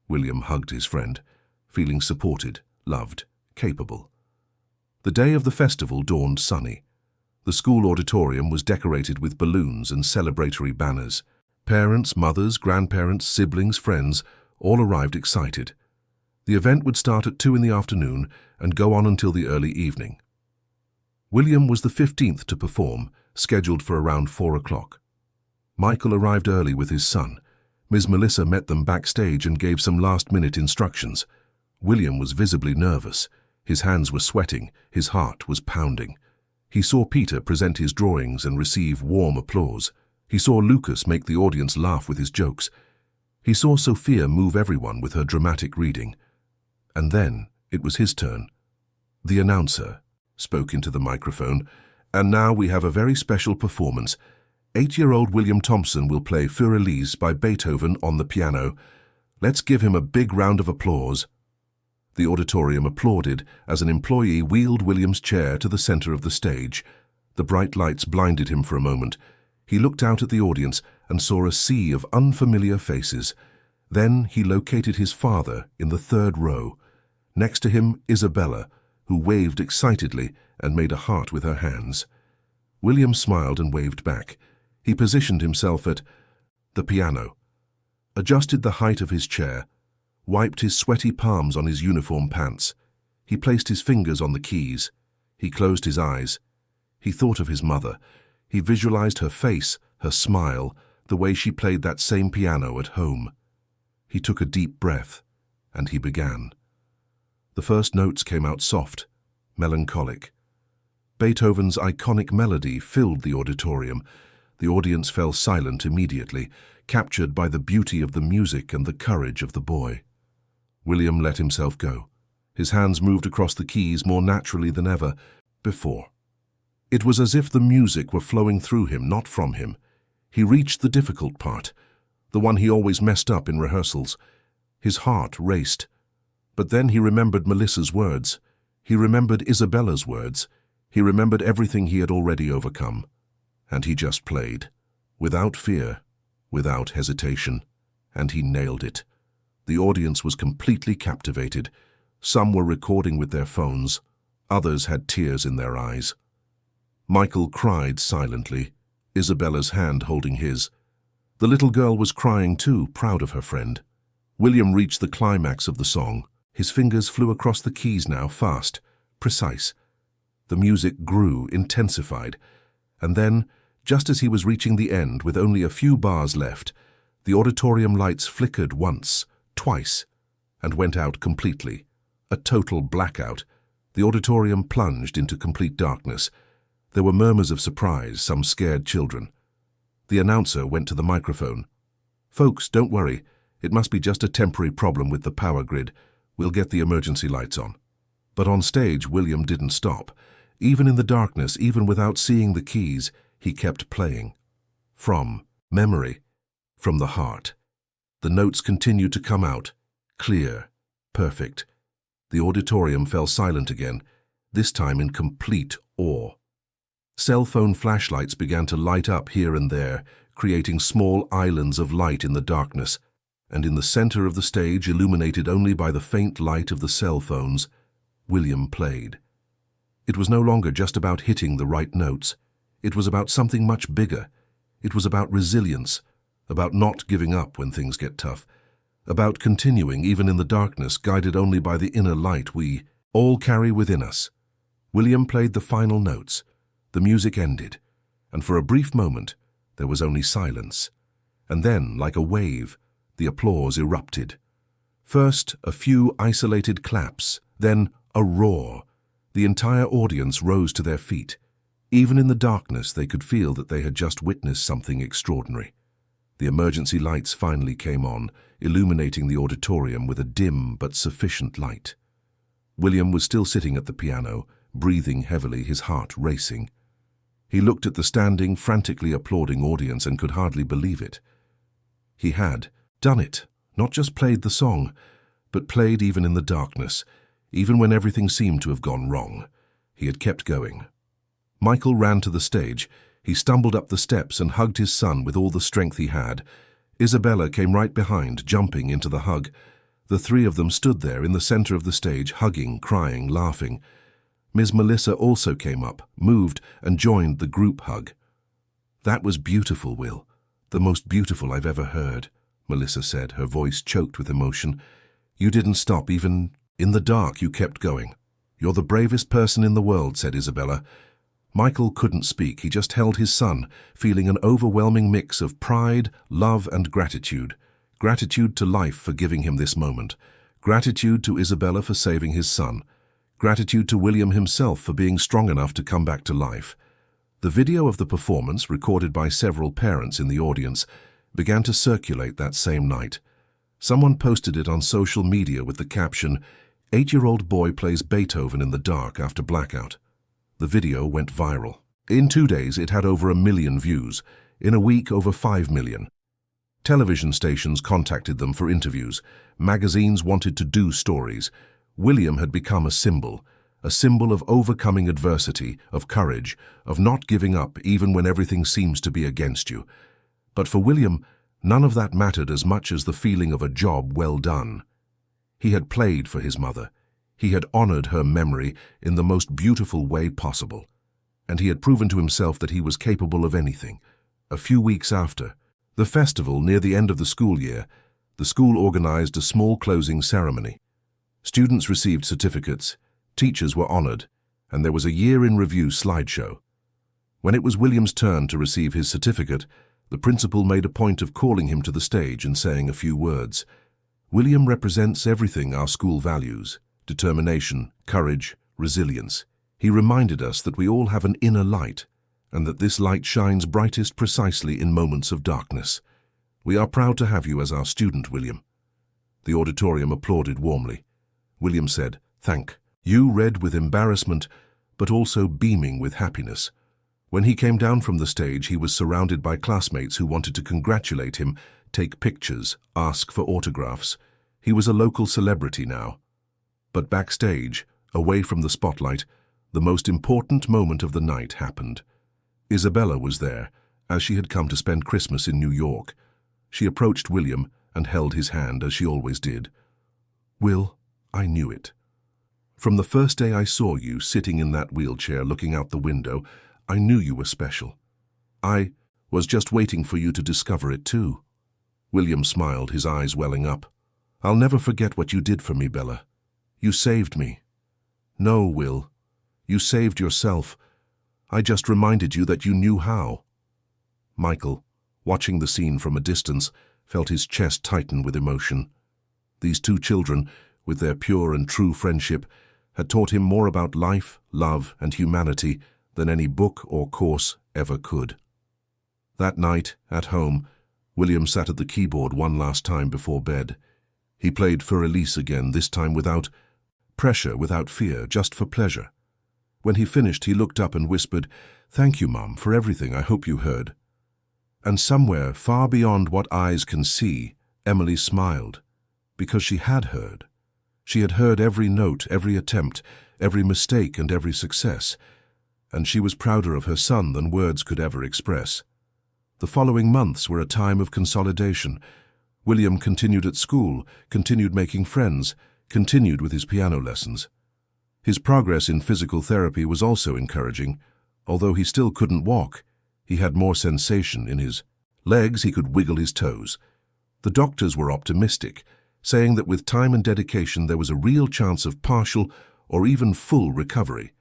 William hugged his friend, feeling supported, loved, capable. The day of the festival dawned sunny. The school auditorium was decorated with balloons and celebratory banners. Parents, mothers, grandparents, siblings, friends all arrived excited. The event would start at 2 in the afternoon and go on until the early evening. William was the 15th to perform, scheduled for around 4 o'clock. Michael arrived early with his son. Ms. Melissa met them backstage and gave some last-minute instructions. William was visibly nervous. His hands were sweating, his heart was pounding. He saw Peter present his drawings and receive warm applause. He saw Lucas make the audience laugh with his jokes. He saw Sophia move everyone with her dramatic reading. And then it was his turn. The announcer spoke into the microphone, "And now we have a very special performance. 8-year-old William Thompson will play Paralyzed by Beethoven on the piano. Let's give him a big round of applause." The auditorium applauded as an employee wheeled William's chair to the center of the stage. The bright lights blinded him for a moment. He looked out at the audience and saw a sea of unfamiliar faces. Then he located his father in the 3rd row. Next to him, Isabella, who waved excitedly and made a heart with her hands. William smiled and waved back. He positioned himself at the piano, adjusted the height of his chair, wiped his sweaty palms on his uniform pants. He placed his fingers on the keys. He closed his eyes. He thought of his mother. He visualized her face, her smile, the way she played that same piano at home. He took a deep breath, and he began. The first notes came out soft, melancholic. Beethoven's iconic melody filled the auditorium. The audience fell silent immediately, captured by the beauty of the music and the courage of the boy. William let himself go. His hands moved across the keys more naturally than ever before. It was as if the music were flowing through him, not from him. He reached the difficult part, the one he always messed up in rehearsals. His heart raced. But then he remembered Melissa's words. He remembered Isabella's words. He remembered everything he had already overcome. And he just played, without fear, without hesitation. And he nailed it. The audience was completely captivated. Some were recording with their phones. Others had tears in their eyes. Michael cried silently, Isabella's hand holding his. The little girl was crying too, proud of her friend. William reached the climax of the song. His fingers flew across the keys now, fast, precise. The music grew, intensified. And then, just as he was reaching the end with only a few bars left, the auditorium lights flickered once, twice, and went out completely. A total blackout. The auditorium plunged into complete darkness. There were murmurs of surprise, some scared children. The announcer went to the microphone. "Folks, don't worry. It must be just a temporary problem with the power grid. We'll get the emergency lights on." But on stage, William didn't stop. Even in the darkness, even without seeing the keys, he kept playing. From memory, from the heart. The notes continued to come out, clear, perfect. The auditorium fell silent again, this time in complete awe. Cell phone flashlights began to light up here and there, creating small islands of light in the darkness, and in the center of the stage, illuminated only by the faint light of the cell phones, William played. It was no longer just about hitting the right notes. It was about something much bigger. It was about resilience, about not giving up when things get tough, about continuing even in the darkness, guided only by the inner light we all carry within us. William played the final notes. The music ended, and for a brief moment, there was only silence. And then, like a wave, the applause erupted. First, a few isolated claps, then a roar. The entire audience rose to their feet. Even in the darkness, they could feel that they had just witnessed something extraordinary. The emergency lights finally came on, illuminating the auditorium with a dim but sufficient light. William was still sitting at the piano, breathing heavily, his heart racing. He looked at the standing, frantically applauding audience and could hardly believe it. He had done it, not just played the song, but played even in the darkness, even when everything seemed to have gone wrong. He had kept going. Michael ran to the stage. He stumbled up the steps and hugged his son with all the strength he had. Isabella came right behind, jumping into the hug. The three of them stood there in the center of the stage, hugging, crying, laughing. Ms. Melissa also came up, moved, and joined the group hug. "That was beautiful, Will. The most beautiful I've ever heard," Melissa said, her voice choked with emotion. "You didn't stop, even in the dark, you kept going." "You're the bravest person in the world," said Isabella. Michael couldn't speak. He just held his son, feeling an overwhelming mix of pride, love, and gratitude. Gratitude to life for giving him this moment. Gratitude to Isabella for saving his son. Gratitude to William himself for being strong enough to come back to life. The video of the performance, recorded by several parents in the audience, began to circulate that same night. Someone posted it on social media with the caption, "8-year-old boy plays Beethoven in the dark after blackout." The video went viral. In 2 days, it had over 1 million views. In a week, over 5 million. Television stations contacted them for interviews. Magazines wanted to do stories. William had become a symbol of overcoming adversity, of courage, of not giving up even when everything seems to be against you. But for William, none of that mattered as much as the feeling of a job well done. He had played for his mother. He had honored her memory in the most beautiful way possible. And he had proven to himself that he was capable of anything. A few weeks after the festival, near the end of the school year, the school organized a small closing ceremony. Students received certificates, teachers were honored, and there was a year-in-review slideshow. When it was William's turn to receive his certificate, the principal made a point of calling him to the stage and saying a few words. "William represents everything our school values: determination, courage, resilience. He reminded us that we all have an inner light, and that this light shines brightest precisely in moments of darkness. We are proud to have you as our student, William." The auditorium applauded warmly. William said, "Thank you," read with embarrassment, but also beaming with happiness. When he came down from the stage, he was surrounded by classmates who wanted to congratulate him, take pictures, ask for autographs. He was a local celebrity now. But backstage, away from the spotlight, the most important moment of the night happened. Isabella was there, as she had come to spend Christmas in New York. She approached William and held his hand, as she always did. "Will, I knew it. From the first day I saw you sitting in that wheelchair looking out the window, I knew you were special. I was just waiting for you to discover it too." William smiled, his eyes welling up. "I'll never forget what you did for me, Bella. You saved me." "No, Will. You saved yourself. I just reminded you that you knew how." Michael, watching the scene from a distance, felt his chest tighten with emotion. These two children, with their pure and true friendship, had taught him more about life, love, and humanity than any book or course ever could. That night, at home, William sat at the keyboard one last time before bed. He played for Elise again, this time without pressure, without fear, just for pleasure. When he finished, he looked up and whispered, "Thank you, Mum, for everything. I hope you heard." And somewhere, far beyond what eyes can see, Emily smiled, because she had heard. She had heard every note, every attempt, every mistake and every success, and she was prouder of her son than words could ever express. The following months were a time of consolidation. William continued at school, continued making friends, continued with his piano lessons. His progress in physical therapy was also encouraging. Although he still couldn't walk, he had more sensation in his legs. He could wiggle his toes. The doctors were optimistic, saying that with time and dedication there was a real chance of partial or even full recovery.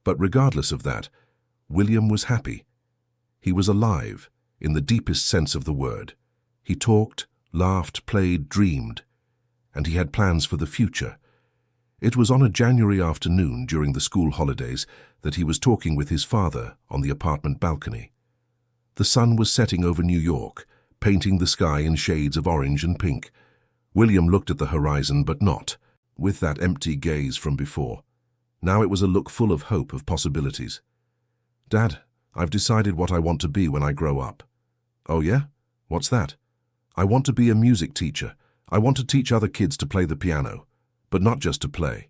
But regardless of that, William was happy. He was alive, in the deepest sense of the word. He talked, laughed, played, dreamed, and he had plans for the future. It was on a January afternoon during the school holidays that he was talking with his father on the apartment balcony. The sun was setting over New York, painting the sky in shades of orange and pink. William looked at the horizon, but not with that empty gaze from before. Now it was a look full of hope, of possibilities. "Dad, I've decided what I want to be when I grow up." "Oh yeah? What's that?" "I want to be a music teacher. I want to teach other kids to play the piano. But not just to play.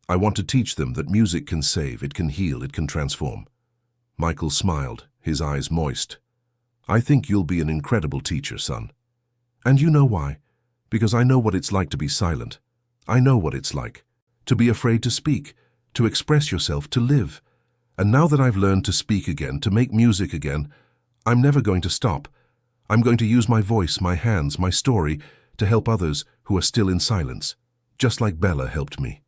I want to teach them that music can save, it can heal, it can transform." Michael smiled, his eyes moist. "I think you'll be an incredible teacher, son. And you know why? Because I know what it's like to be silent. I know what it's like to be afraid to speak, to express yourself, to live. And now that I've learned to speak again, to make music again, I'm never going to stop. I'm going to use my voice, my hands, my story to help others who are still in silence, just like Bella helped me."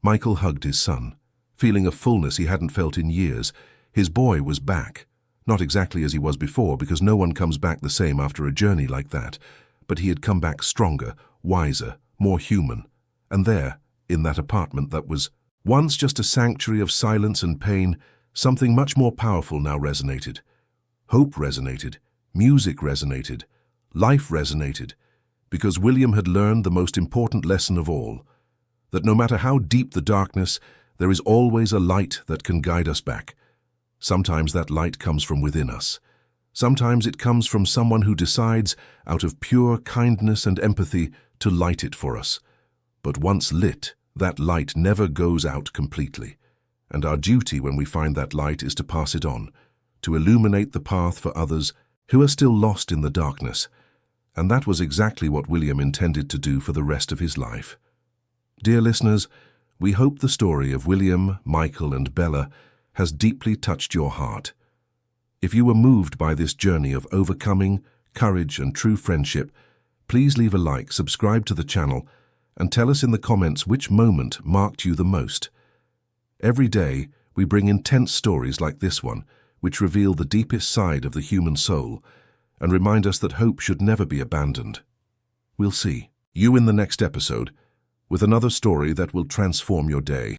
Michael hugged his son, feeling a fullness he hadn't felt in years. His boy was back. Not exactly as he was before, because no one comes back the same after a journey like that, but he had come back stronger, wiser, more human. And there, in that apartment that was once just a sanctuary of silence and pain, something much more powerful now resonated. Hope resonated, music resonated, life resonated, because William had learned the most important lesson of all, that no matter how deep the darkness, there is always a light that can guide us back. Sometimes that light comes from within us. Sometimes it comes from someone who decides, out of pure kindness and empathy, to light it for us. But once lit, that light never goes out completely. And our duty when we find that light is to pass it on, to illuminate the path for others who are still lost in the darkness. And that was exactly what William intended to do for the rest of his life. Dear listeners, we hope the story of William, Michael, and Bella has deeply touched your heart. If you were moved by this journey of overcoming, courage, and true friendship, please leave a like, subscribe to the channel, and tell us in the comments which moment marked you the most. Every day, we bring intense stories like this one, which reveal the deepest side of the human soul and remind us that hope should never be abandoned. We'll see you in the next episode with another story that will transform your day.